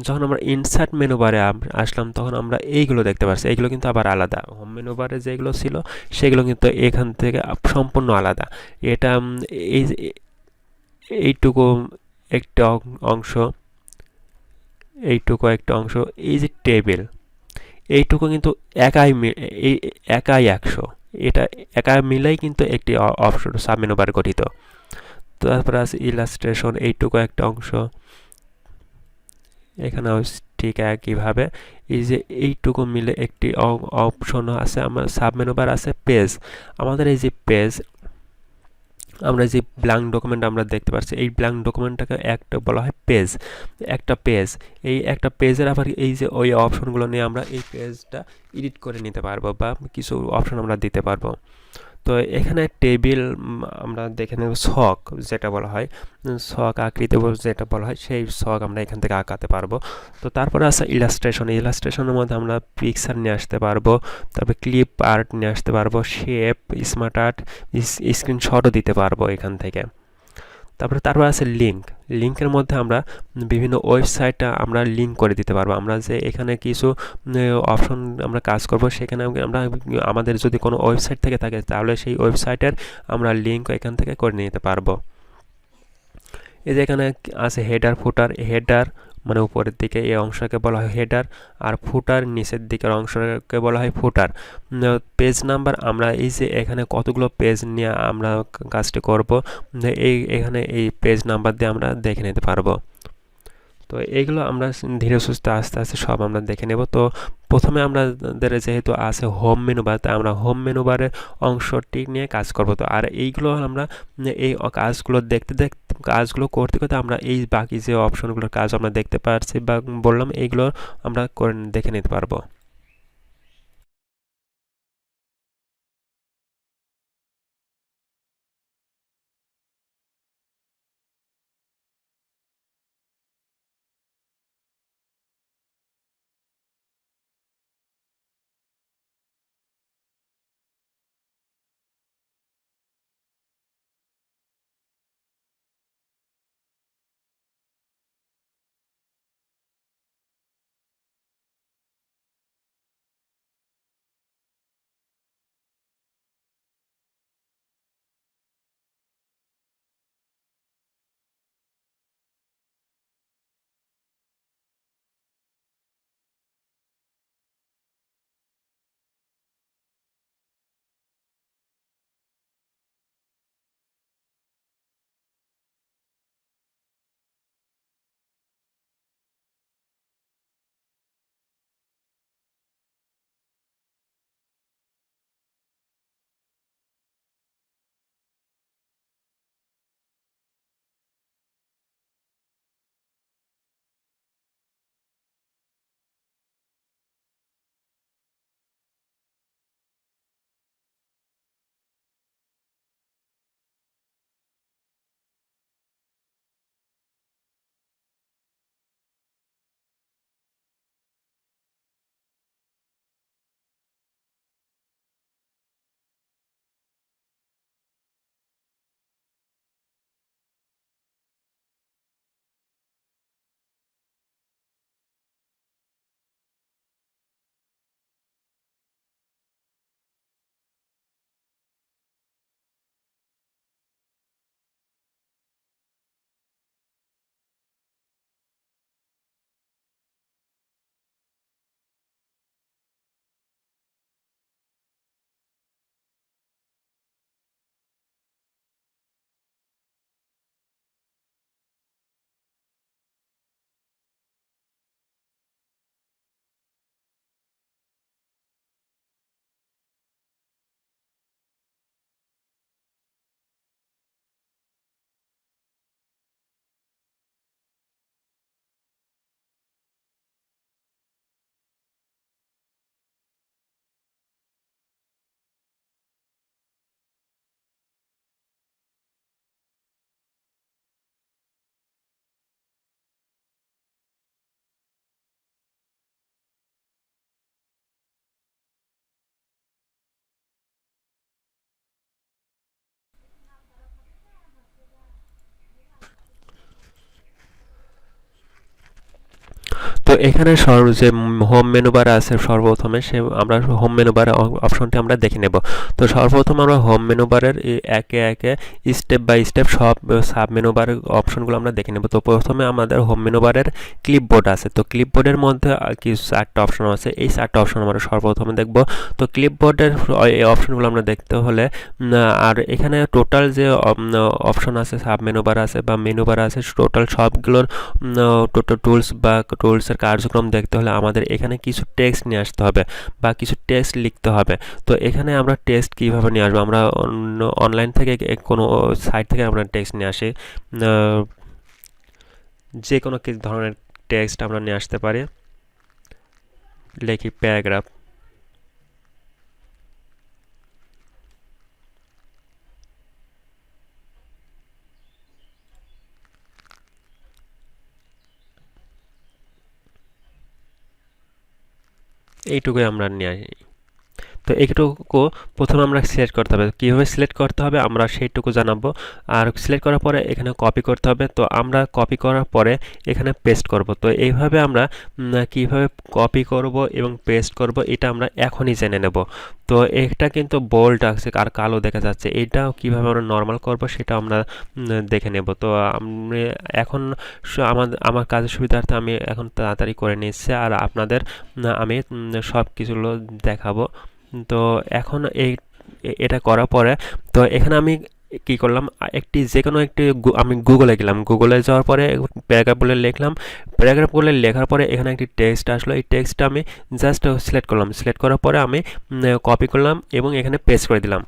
যখন আমরা ইনসার্ট মেনু বারে আসলাম তখন আমরা এইগুলো দেখতে পাচ্ছি। এইগুলো কিন্তু আবার আলাদা, হোম মেনু বারে যেগুলো ছিল সেগুলো কিন্তু এখান থেকে সম্পূর্ণ আলাদা। এটা এই এইটুকু একটা অংশ, এইটুকু একটা অংশ, এই যে টেবিল, এইটুকু কিন্তু এই একাই 100, এটা একা মিলেই কিন্তু একটি অপশন সাব মেনু বার গঠিত। তারপরে আছে ইলাস্ট্রেশন, এইটুকু একটা অংশ, এখানেও ঠিক একইভাবে এই যে এইটুকু মিলে একটি অপশন আছে। আমার সাব মেনু বার আছে পেজ। আমাদের এই যে পেজ, আমরা যে ব্ল্যাঙ্ক ডকুমেন্ট আমরা দেখতে পাচ্ছি, এই ব্ল্যাঙ্ক ডকুমেন্টটাকে একটা বলা হয় পেজ, একটা পেজ। এই একটা পেজের আবার এই যে ওই অপশনগুলো নিয়ে আমরা এই পেজটা এডিট করে নিতে পারবো বা কিছু অপশন আমরা দিতে পারবো। তো এখানে টেবিল আমরা দেখে নেব, ছক যেটা বলা হয়, ছক আকৃতি যেটা বলা হয়, সেই ছক আমরা এখান থেকে আঁকাতে পারবো। তো তারপরে আছে ইলাস্ট্রেশন। ইলাস্ট্রেশনের মধ্যে আমরা পিকচার নিয়ে আসতে পারবো, তারপরে ক্লিপ আর্ট নিয়ে আসতে পারবো, শেপ, স্মার্ট আর্ট, স্ক্রিনশটও দিতে পারবো এখান থেকে। তারপর আছে লিঙ্ক। লিঙ্কের মধ্যে আমরা বিভিন্ন ওয়েবসাইটটা আমরা লিঙ্ক করে দিতে পারবো। আমরা যে এখানে কিছু অপশন আমরা কাজ করব, সেখানে আমরা আমাদের যদি কোনো ওয়েবসাইট থেকে থাকে তাহলে সেই ওয়েবসাইটের আমরা লিঙ্ক এখান থেকে করে নিতে পারবো। এই যে এখানে আছে হেডার ফুটার। হেডার মানে উপরের দিকে এই অংশকে বলা হয় হেডার, আর ফুটার নিচের দিকের অংশকে বলা হয় ফুটার। পেজ নাম্বার, আমরা এই যে এখানে কতগুলো পেজ নিয়ে আমরা কাজটি করব, এখানে এই পেজ নাম্বার দিয়ে আমরা দেখে নিতে পারবো। তো এইগুলো আমরা ধীরে সুস্থে আস্তে আস্তে সব আমরা দেখে নেব। তো প্রথমে আমাদের যেহেতু আছে হোম মেনু বার, তাই আমরা হোম মেনু বারের অংশটি নিয়ে কাজ করব। তো আর এইগুলো আমরা এই কাজগুলো কাজগুলো করতে করতে আমরা এই বাকি যে অপশনগুলোর কাজ আমরা দেখতে পাচ্ছি বা বললাম, এইগুলো আমরা করে দেখে নিতে পারবো। এখানে যে হোম মেনু বার আছে সর্বপ্রথমে সে আমরা হোম মেনু বার অপশনটি আমরা দেখে নেব। তো সর্বপ্রথম আমরা হোম মেনু বারের একে একে স্টেপ বাই স্টেপ সব সাব মেনু বারের অপশনগুলো আমরা দেখে নেব। তো প্রথমে আমাদের হোম মেনু বারের ক্লিপবোর্ড আছে। তো ক্লিপবোর্ডের মধ্যে কিছু 4টা অপশন আছে, এই 4টা অপশন আমরা সর্বপ্রথমে দেখব। তো ক্লিপবোর্ডের এই অপশনগুলো আমরা দেখতে হলে আর এখানে টোটাল যে অপশন আছে, সাব মেনু বার আছে বা মেনু বার আছে, টোটাল সবগুলোর টোটাল টুলসের কার্যক্রম দেখতে হলে আমাদের এখানে কিছু টেক্সট নিয়ে আসতে হবে বা কিছু টেক্সট লিখতে হবে। তো এখানে আমরা টেক্সট কীভাবে নিয়ে আসবো, আমরা অনলাইন থেকে কোনো সাইট থেকে আমরা টেক্সট নিয়ে আসি, যে কোনো ধরনের টেক্সট আমরা নিয়ে আসতে পারি। লিখি প্যারাগ্রাফ। এইটুকুই আমরা নিয়ে আসি। তো এইটুকু প্রথমে আমরা সিলেক্ট করতে হবে। কীভাবে সিলেক্ট করতে হবে আমরা সেইটুকু জানাবো। আর সিলেক্ট করার পরে এখানে কপি করতে হবে। তো আমরা কপি করার পরে এখানে পেস্ট করব। তো এইভাবে আমরা কীভাবে কপি করব এবং পেস্ট করব এটা আমরা এখনই জেনে নেব। তো এটা কিন্তু বোল্ড আছে আর কালো দেখা যাচ্ছে, এটাও কীভাবে আমরা নর্মাল করব সেটা আমরা দেখে নেব। তো আমি এখন আমার কাজের সুবিধার্থে আমি এখন তাড়াতাড়ি করে নিচ্ছি আর আপনাদের আমি সব কিছুগুলো দেখাবো। তো এখন এটা করার পরে তো এখানে আমি কি করলাম, যে কোনো একটি আমি গুগলে গেলাম। গুগলে যাওয়ার পরে প্যারাগ্রাফ বলে লিখলাম। প্যারাগ্রাফ বলে লেখার পরে এখানে একটি টেক্সট আসলো। এই টেক্সটটা আমি জাস্ট সিলেক্ট করলাম। সিলেক্ট করার পরে আমি কপি করলাম এবং এখানে পেস্ট করে দিলাম।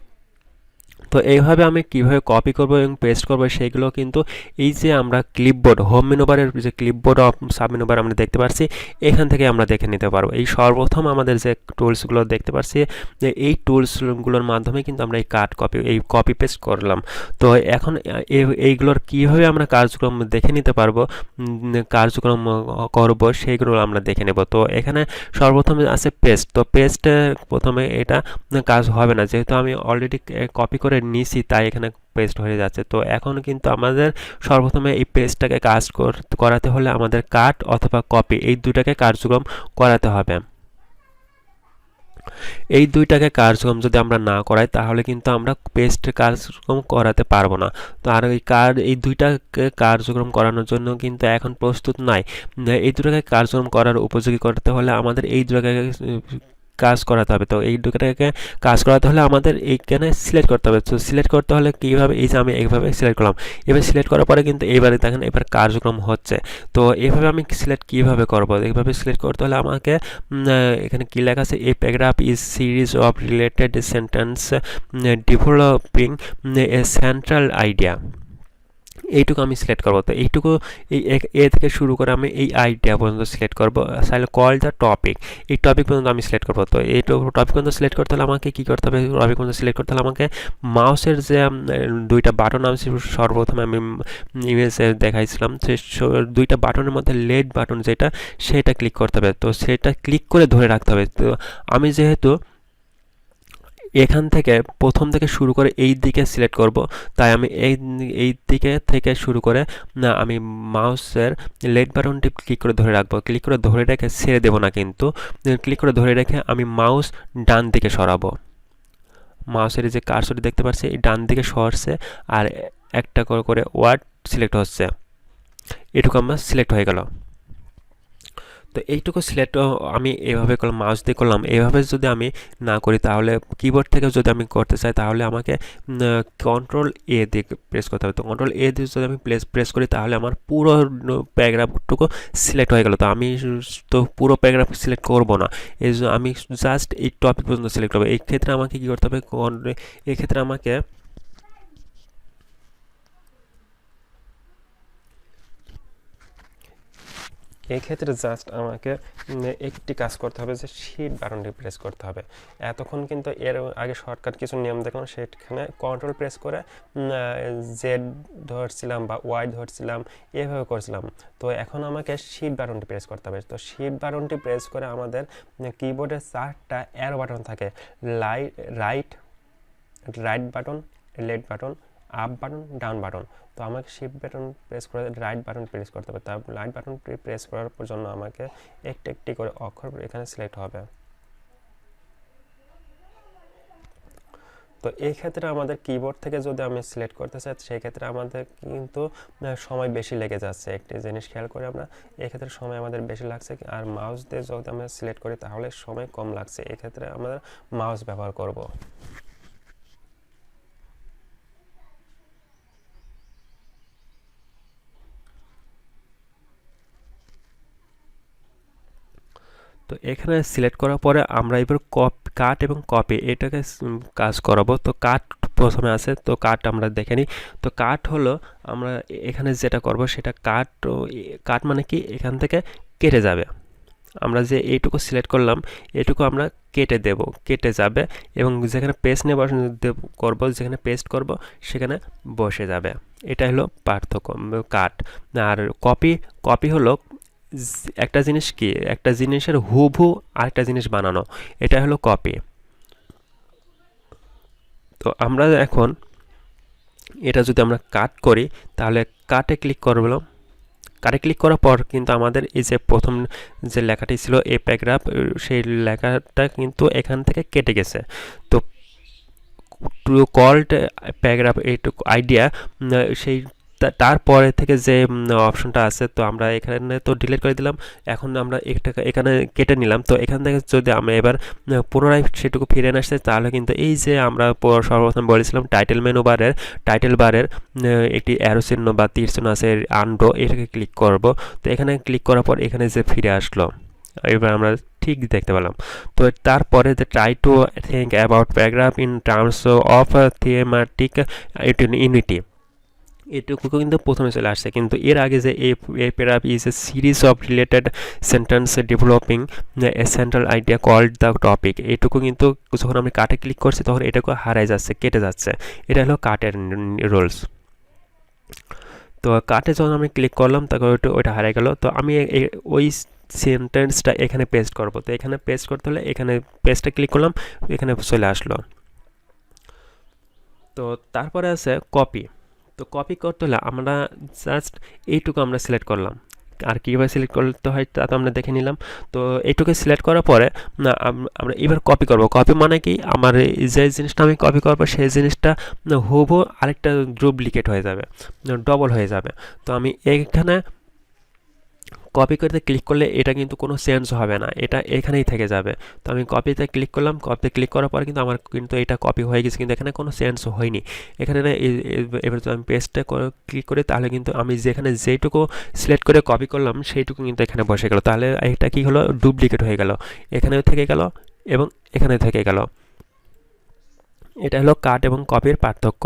তো এইভাবে আমি কিভাবে কপি করব এবং পেস্ট করব সেইগুলো কিন্তু এই যে আমরা ক্লিপবোর্ড হোম মেনু বারের যে ক্লিপবোর্ড সাব মেনু বার আমরা দেখতে পাচ্ছি, এখান থেকে আমরা দেখে নিতে পারবো। এই সর্বপ্রথম আমাদের যে টুলসগুলো দেখতে পাচ্ছি, যে এই টুলসগুলোর মাধ্যমে কিন্তু আমরা এই কপি পেস্ট করলাম। তো এখন এইগুলোর কীভাবে আমরা কার্যক্রম দেখে নিতে পারবো, কার্যক্রম করব সেইগুলো আমরা দেখে নেব। তো এখানে সর্বপ্রথমে আছে পেস্ট। তো পেস্টে প্রথমে এটা কাজ হবে না, যেহেতু আমি অলরেডি কপি করে নিছি তাই এখানে পেস্ট হয়ে যাচ্ছে। তো এখন কিন্তু আমাদের সর্বপ্রথমে এই পেস্টটাকে কাজ করাতে হলে আমাদের কাট অথবা কপি এই দুটাকে কার্যক্রম করাতে হবে। এই দুইটাকে কার্যক্রম যদি আমরা না করাই তাহলে কিন্তু আমরা পেস্ট কার্যক্রম করাতে পারবো না। তো আর এই দুইটাকে কার্যক্রম করানোর জন্য কিন্তু এখন প্রস্তুত নাই। এই দুটাকে কার্যক্রম করার উপযোগী করতে হলে আমাদের এই দুটাকে কাজ করাতে হবে। তো এই দুটাকে কাজ করাতে হলে আমাদের এইখানে সিলেক্ট করতে হবে। তো সিলেক্ট করতে হলে কীভাবে, এই যে আমি এইভাবে সিলেক্ট করলাম, এবার সিলেক্ট করার পরে কিন্তু এইবারে দেখেন এবার কার্যক্রম হচ্ছে। তো এইভাবে আমি সিলেক্ট কীভাবে করবো, এইভাবে সিলেক্ট করতে হলে আমাকে এখানে কী লেখা আছে, এ paragraph is series of related sentence developing a central idea. এইটুকু আমি সিলেক্ট করবো। তো এইটুকু এ থেকে শুরু করে আমি এই আইডিয়া পর্যন্ত সিলেক্ট করবো। তাহলে কল দ্য টপিক, এই টপিক পর্যন্ত আমি সিলেক্ট করবো। তো এই টপিক পর্যন্ত সিলেক্ট করতে হলে আমাকে কী করতে হবে, টপিক পর্যন্ত সিলেক্ট করতে হলে আমাকে মাউসের যে দুইটা বাটন আমি সর্বপ্রথমে আমি ইমেজে দেখাইছিলাম, সে দুইটা বাটনের মধ্যে লেড বাটন যেটা, সেটা ক্লিক করতে হবে। তো সেটা ক্লিক করে ধরে রাখতে হবে। তো আমি যেহেতু এখান থেকে প্রথম থেকে শুরু করে এই দিকে সিলেক্ট করব, তাই আমি এই দিকে থেকে শুরু করে আমি মাউসের লেফট বাটনটি ক্লিক করে ধরে রাখবো। ক্লিক করে ধরে রেখে ছেড়ে দেবো না, কিন্তু ক্লিক করে ধরে রেখে আমি মাউস ডান দিকে সরাবো। মাউসের যে কার্সরটি দেখতে পাচ্ছি এই ডান দিকে সরছে আর একটা করে ওয়ার্ড সিলেক্ট হচ্ছে। এটুকু আমার সিলেক্ট হয়ে গেল। তো এইটুকু সিলেক্ট আমি এভাবে করলাম, মাউস দিয়ে করলাম। এভাবে যদি আমি না করি তাহলে কিবোর্ড থেকে যদি আমি করতে চাই তাহলে আমাকে কন্ট্রোল এ দিয়ে প্রেস করতে হবে। তো কন্ট্রোল এ দিয়ে যদি আমি প্রেস করি তাহলে আমার পুরো প্যারাগ্রাফটুকু সিলেক্ট হয়ে গেল। তো আমি তো পুরো প্যারাগ্রাফ সিলেক্ট করব না, এই আমি জাস্ট এই টপিক পর্যন্ত সিলেক্ট করবো। এই ক্ষেত্রে আমাকে কী করতে হবে, এক্ষেত্রে আমাকে এই ক্ষেত্রে জাস্ট আমাকে একটি কাজ করতে হবে, যে শিট বাটনটি প্রেস করতে হবে। এতক্ষণ কিন্তু এর আগে শর্টকাট কিছু নিয়ম দেখলাম, সেখানে কন্ট্রোল প্রেস করে জেড ধরছিলাম বা ওয়াই ধরছিলাম, এভাবে করছিলাম। তো এখন আমাকে শিট বাটনটি প্রেস করতে হবে। তো শিট বাটনটি প্রেস করে আমাদের কিবোর্ডে 4টা অ্যারো বাটন থাকে, right button, left button up button, down button. তো আমাকে শিফট বাটন প্রেস করে রাইট বাটন প্রেস করতে হবে। তার রাইট বাটন প্রেস করার জন্য আমাকে একটি একটি করে অক্ষর এখানে সিলেক্ট হবে। তো এই ক্ষেত্রে আমাদের কিবোর্ড থেকে যদি আমি সিলেক্ট করতে চাই, সেই ক্ষেত্রে আমাদের কিন্তু সময় বেশি লেগে যাচ্ছে। একটি জিনিস খেয়াল করে আমরা, এক্ষেত্রে সময় আমাদের বেশি লাগছে। আর মাউস দিয়ে যদি আমরা সিলেক্ট করি তাহলে সময় কম লাগছে। এক্ষেত্রে আমরা মাউস ব্যবহার করব। তো এখানে সিলেক্ট করার পরে আমরা এবার কাট এবং কপি এটাকে কাজ করাবো। তো কাট প্রথমে আছে, তো কাট আমরা দেখে নিই। তো কাট হলো আমরা এখানে যেটা করব সেটা কাট মানে কি, এখান থেকে কেটে যাবে। আমরা যে এইটুকু সিলেক্ট করলাম এটুকু আমরা কেটে যাবে, এবং যেখানে পেস্ট নিয়ে করবো, যেখানে পেস্ট করব সেখানে বসে যাবে। এটা হলো পার্থক্য কাট। আর কপি হলো একটা জিনিস কি, একটা জিনিসের হুবহু আরেকটা জিনিস বানানো, এটা হলো কপি। তো আমরা এখন এটা যদি আমরা কাট করি তাহলে কাটে ক্লিক করলাম। কাটে ক্লিক করার পর কিন্তু আমাদের এই যে প্রথম যে লেখাটি ছিল এ প্যারাগ্রাফ, সেই লেখাটা কিন্তু এখান থেকে কেটে গেছে। তো টু কল্ড প্যারাগ্রাফ এইটুকু আইডিয়া, সেই তারপরে থেকে যে অপশনটা আছে, তো আমরা এখানে তো ডিলিট করে দিলাম। এখন আমরা এখানে কেটে নিলাম। তো এখান থেকে যদি আমরা এবার পুনরায় সেটুকু ফিরে আসছে, তাহলে কিন্তু এই যে আমরা সর্বপ্রথম বলেছিলাম টাইটেল বারের একটি অ্যারো চিহ্ন বা তীর চিহ্ন আছে, আনডো, এটাকে ক্লিক করব। তো এখানে ক্লিক করার পর এখানে যে ফিরে আসলো, এবার আমরা ঠিক দেখতে পেলাম। তো তারপরে যে try to think about paragraph in terms of thematic unity, এটুকু কিন্তু প্রথমে চলে আসছে। কিন্তু এর আগে যে a paragraph is a series of related sentence developing a central idea called the topic, এটুকু কিন্তু যখন আমি কাটে ক্লিক করছি তখন এটুকু হারাই যাচ্ছে, কেটে যাচ্ছে। এটা হলো কাটের রুলস। তো কাটে যখন আমি ক্লিক করলাম তখন ওইটা হারিয়ে গেল। তো আমি ওই সেন্টেন্সটা এখানে পেস্ট করব। তো এখানে পেস্ট করতে হলে এখানে পেস্টে ক্লিক করলাম, এখানে চলে আসলো। তো তারপরে আছে কপি। তো কপি করতে হলে আমরা জাস্ট এইটুকু আমরা সিলেক্ট করলাম। আর কীভাবে সিলেক্ট করতে হয় তা তো আমরা দেখে নিলাম। তো এইটুকু সিলেক্ট করার পরে না আমরা এবার কপি করব। কপি মানে কি, আমার যে জিনিসটা আমি কপি করবো সেই জিনিসটা হুবহু আরেকটা ডুপ্লিকেট হয়ে যাবে, ডবল হয়ে যাবে। তো আমি এইখানে কপি করতে ক্লিক করলে এটা কিন্তু কোনো চেঞ্জ হবে না, এটা এখানেই থেকে যাবে। তো আমি কপিতে ক্লিক করলাম, কপিতে ক্লিক করার পর কিন্তু আমার কিন্তু এটা কপি হয়ে গেছে, কিন্তু এখানে কোনো চেঞ্জ হয়নি। এখানে এবার যদি আমি পেস্টে ক্লিক করি তাহলে কিন্তু আমি যেখানে যেইটুকু সিলেক্ট করে কপি করলাম সেইটুকু কিন্তু এখানে বসে গেল। তাহলে এটা কি হলো, ডুপ্লিকেট হয়ে গেল, এখানেও থেকে গেল এবং এখানে থেকে গেল। এটা হলো কাট এবং কপির পার্থক্য।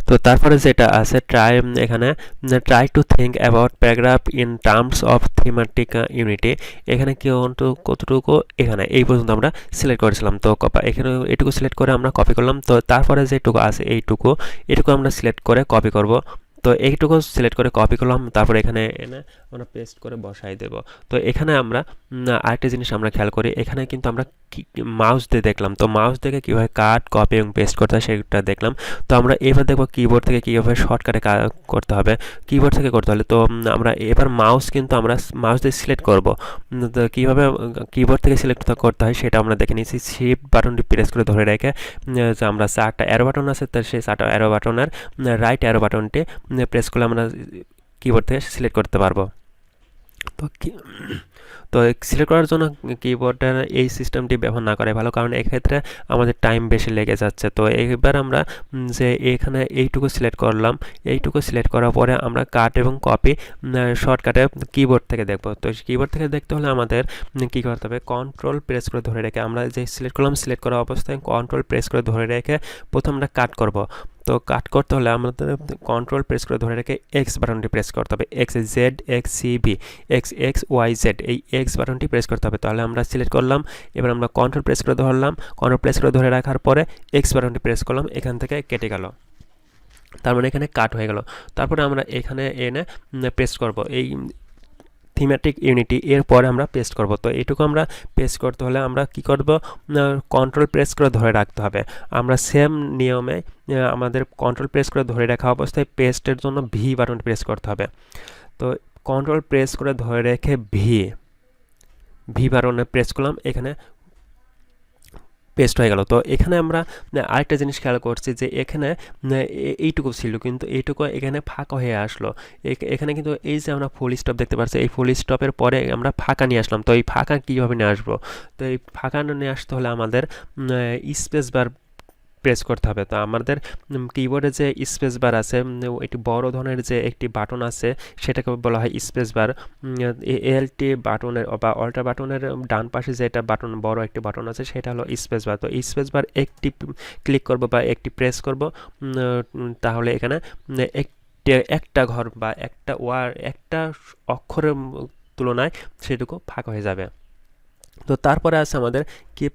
তো তারপরে যেটা আছে এখানে try to think about paragraph in terms of thematic unity. এখানে কতটুকু এখানে এই পর্যন্ত আমরা সিলেক্ট করেছিলাম। তো এখানে এটুকু সিলেক্ট করে আমরা কপি করলাম। তো তারপরে যেটুকু আছে এটুকু আমরা সিলেক্ট করে কপি করব। তো এইটুকু সিলেক্ট করে কপি করলাম, তারপরে এখানে এনে আমরা পেস্ট করে বসাই দেব। তো এখানে আমরা আরেকটা জিনিস আমরা খেয়াল করি, এখানে কিন্তু আমরা মাউস দিয়ে দেখলাম। তো মাউস দেখে কীভাবে কাট, কপি এবং পেস্ট করতে হয় সেটা দেখলাম। তো আমরা এবার দেখব কিবোর্ড থেকে কীভাবে শর্টকাটে করতে হবে, কিবোর্ড থেকে করতে হলে। তো আমরা এবার মাউস দিয়ে সিলেক্ট করব। তো কীভাবে কিবোর্ড থেকে সিলেক্ট করতে হয় সেটা আমরা দেখে নিয়েছি। শিফট বাটনটি প্রেস করে ধরে রেখে যে আমরা 4টা অ্যারো বাটন আছে, তো সেই 4টা অ্যারো বাটনের রাইট অ্যারো বাটনটি প্রেস করলে আমরা কিবোর্ড থেকে সিলেক্ট করতে পারবো। তো সিলেক্ট করার জন্য কিবোর্ডের এই সিস্টেমটি ব্যবহার না করাই ভালো, কারণ এক্ষেত্রে আমাদের টাইম বেশি লেগে যাচ্ছে। তো এবার আমরা যে এখানে এইটুকু সিলেক্ট করলাম, এইটুকু সিলেক্ট করার পরে আমরা কাট এবং কপি শর্টকাটে কিবোর্ড থেকে দেখব। তো কিবোর্ড থেকে দেখতে হলে আমাদের কী করতে হবে, কন্ট্রোল প্রেস করে ধরে রেখে আমরা যে সিলেক্ট করলাম, সিলেক্ট করা অবস্থায় কন্ট্রোল প্রেস করে ধরে রেখে প্রথম আমরা কাট করব। তো কাট করতে হলে আমাদের কন্ট্রোল প্রেস করে ধরে রেখে এক্স বাটনটি প্রেস করতে হবে। X Z X C B X Y Z, এই এক্স বাটনটি প্রেস করতে হবে। তাহলে আমরা সিলেক্ট করলাম, এবার আমরা কন্ট্রোল প্রেস করে ধরলাম, কন্ট্রোল প্রেস করে ধরে রাখার পরে এক্স বাটনটি প্রেস করলাম, এখান থেকে কেটে গেল, তার মানে এখানে কাট হয়ে গেল। তারপরে আমরা এখানে এনে পেস্ট করব এই থিমেটিক ইউনিটি, এরপরে আমরা পেস্ট করব। তো এটুকু আমরা পেস্ট করতে হলে আমরা কি করব, কন্ট্রোল প্রেস করে ধরে রাখতে হবে। আমরা সেম নিয়মে আমাদের কন্ট্রোল প্রেস করে ধরে রাখা অবস্থায় পেস্টের জন্য ভি বাটন প্রেস করতে হবে। তো কন্ট্রোল প্রেস করে ধরে রেখে ভি বাটনে প্রেস করলাম, এখানে পেস্ট হয়ে গেল। তো এখানে আমরা আরেকটা জিনিস খেয়াল করছি যে এখানে এইটুকু ছিল, কিন্তু এইটুকু এখানে ফাঁকা হয়ে আসলো। এখানে কিন্তু এই যে আমরা ফুল স্টপ দেখতে পাচ্ছি, এই ফুল স্টপের পরে আমরা ফাঁকা নিয়ে আসলাম। তো এই ফাঁকা কীভাবে নিয়ে আসবো, তো এই ফাঁকা নিয়ে আসতে হলে আমাদের স্পেস বার প্রেস করতে হবে। তো আমাদের কিবোর্ডে যে স্পেস বার আছে, একটি বড় ধরনের যে একটি বাটন আছে সেটাকে বলা হয় স্পেস বার। এলটি বাটনের বা অল্টার বাটনের ডান পাশে যে একটা বাটন, বড় একটি বাটন আছে, সেটা হলো স্পেস বার। তো স্পেস বার একটি ক্লিক করব বা একটি প্রেস করব, তাহলে এখানে একটা ঘর বা একটা অক্ষরের তুলনায় সেটুকু ফাঁকা হয়ে যাবে। তো তারপরে আছে আমাদের কি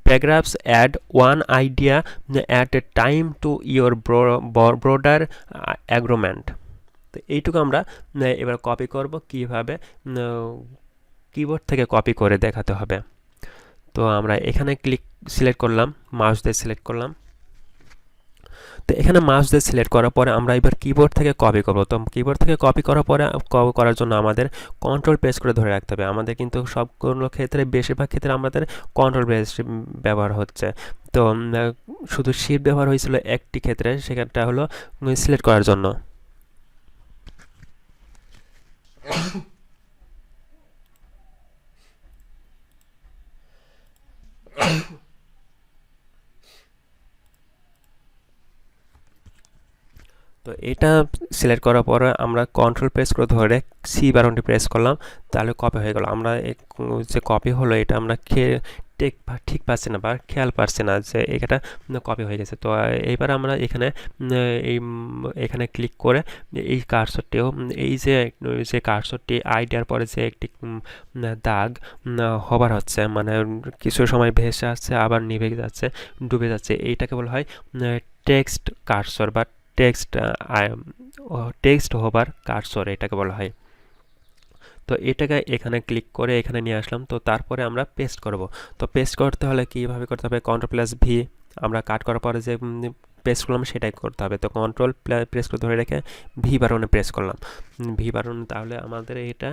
paragraphs add one idea at a time to your broader agreement। তো এইটুকু আমরা এবার কপি করব, কিভাবে কিবোর্ড থেকে কপি করে দেখাতে হবে। তো আমরা এখানে সিলেক্ট করলাম, মাউস দিয়ে সিলেক্ট করলাম। তো এখানে মাউস দিয়ে সিলেক্ট করার পরে আমরা এবার কিবোর্ড থেকে কপি করব। তো কিবোর্ড থেকে কপি করার পরে করার জন্য আমাদের কন্ট্রোল প্রেস করে ধরে রাখতে হবে। আমাদের কিন্তু সবগুলো ক্ষেত্রে, বেশিরভাগ ক্ষেত্রে আমাদের কন্ট্রোল প্রেস ব্যবহার হচ্ছে। তো শুধু শিফট ব্যবহার হয়েছিল একটি ক্ষেত্রে, সেখানটা হলো সিলেক্ট করার জন্য। তো এটা সিলেক্ট করার পরে আমরা কন্ট্রোল প্রেস করে ধরে সি বাটনটি প্রেস করলাম, তাহলে কপি হয়ে গেল। আমরা যে কপি হলো এটা আমরা ঠিক পাচ্ছি না বা খেয়াল পাচ্ছি না যে এটা কপি হয়ে গেছে। তো এইবার আমরা এখানে ক্লিক করে এই কার্সরটিও, এই যে কার্সরটি আইডিয়ার পরে যে একটি দাগ হবার হচ্ছে, মানে কিছু সময় ভেসে আসছে আবার নিভে যাচ্ছে, ডুবে যাচ্ছে, এইটাকে বলা হয় টেক্সট কার্সর বা টেক্সট হোভার কার্সর, এটাকে বলা হয়। তো এটাকে এখানে ক্লিক করে এখানে নিয়ে আসলাম। তো তারপরে আমরা পেস্ট করব। তো পেস্ট করতে হলে কীভাবে করতে হবে, কন্ট্রোল প্লাস ভি, আমরা কাট করার পরে যে পেস্ট করলাম সেটাই করতে হবে। তো কন্ট্রোল প্রেস করে ধরে রেখে ভি বাটনে প্রেস করলাম, ভি বাটন, তাহলে আমাদের এটা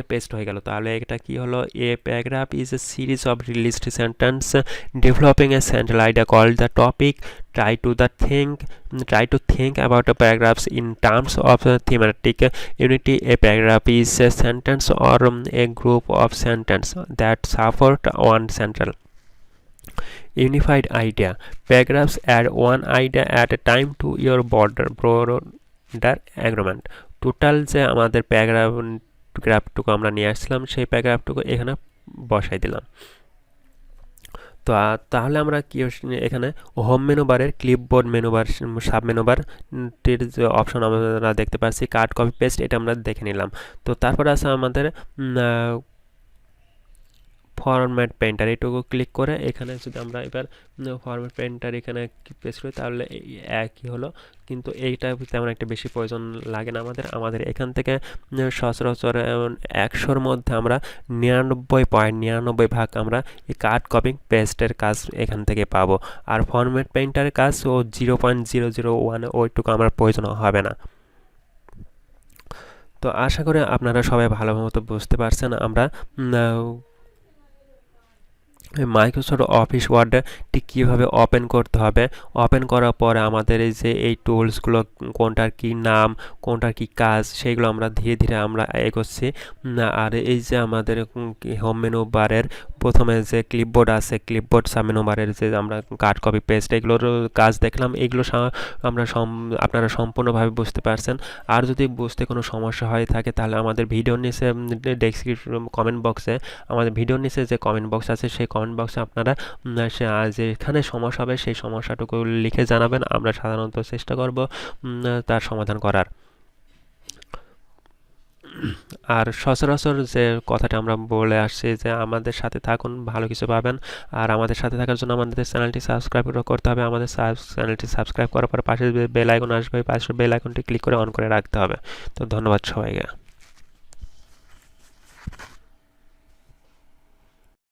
পেস্ট হয়ে গেল। তাহলে এটা কি হলো, a paragraph is a series of released sentence developing a central idea called the topic. Try to think about the paragraphs in terms of thematic unity. A paragraph is a sentence or a group of sentences that support one central unified idea. Paragraphs add one idea at a time to your broader agreement. Total যে আমাদের প্যারাগ্রাফটুকু আমরা নিয়ে আসছিলাম, সেই প্যারাগ্রাফটুকু এখানে বসাই দিলাম। তো তাহলে আমরা কি এখানে হোম মেনু বারের clipboard menu bar sub menu bar টির যে অপশন আমরা দেখতে পাচ্ছি কাট কপি পেস্ট, এটা আমরা দেখে নিলাম। তো তারপরে আছে আমাদের ফরম্যাট পেন্টার, এটুকু ক্লিক করে এখানে যদি আমরা এবার ফরম্যাট পেন্টার এখানে পেস্ট করি তাহলে একই হলো, কিন্তু এইটা তেমন একটা বেশি প্রয়োজন লাগে না আমাদের এখান থেকে সচরাচর 100-র মধ্যে আমরা 99.99 আমরা এই কাট কপি পেস্টের কাজ এখান থেকে পাবো। আর ফরম্যাট পেন্টারের কাজ 0.001 ওইটুকু আমার প্রয়োজন হবে না। তো আশা করি আপনারা সবাই ভালো মতো বুঝতে পারছেন আমরা মাইক্রোসফট অফিস ওয়ার্ডটি কীভাবে ওপেন করতে হবে। ওপেন করার পরে আমাদের এই যে এই টুলসগুলো কোনটার কি নাম, কোনটার কি কাজ, সেইগুলো আমরা ধীরে ধীরে আমরা এগোচ্ছি। আর এই যে আমাদের হোম মেনু বারের প্রথমে যে ক্লিপবোর্ড আছে, ক্লিপবোর্ড সাব মেনু বারের যে আমরা কাট কপি পেস্ট এগুলোর কাজ দেখলাম, এগুলো আমরা আপনারা সম্পূর্ণভাবে বুঝতে পারছেন। আর যদি বুঝতে কোনো সমস্যা হয়ে থাকে তাহলে আমাদের ভিডিওর নিচে ডেসক্রিপশন কমেন্ট বক্সে, আমাদের ভিডিওর নিচে যে কমেন্ট বক্স আছে সেই কমেন্ট বক্সে আপনারা যেখানে সমস্যা হবে সেই সমস্যাটুকু লিখে জানাবেন, আমরা সাধারণত চেষ্টা করব তার সমাধান করার। আর সচরাচর যে কথাটা আমরা বলে আসছি যে আমাদের সাথে থাকুন, ভালো কিছু পাবেন। আর আমাদের সাথে থাকার জন্য আমাদের চ্যানেলটি সাবস্ক্রাইব করতে হবে। আমাদের চ্যানেলটি সাবস্ক্রাইব করার পর পাশে বেল আইকন আসবে, পাশে বেল আইকনটি ক্লিক করে অন করে রাখতে হবে। তো ধন্যবাদ সবাইকে।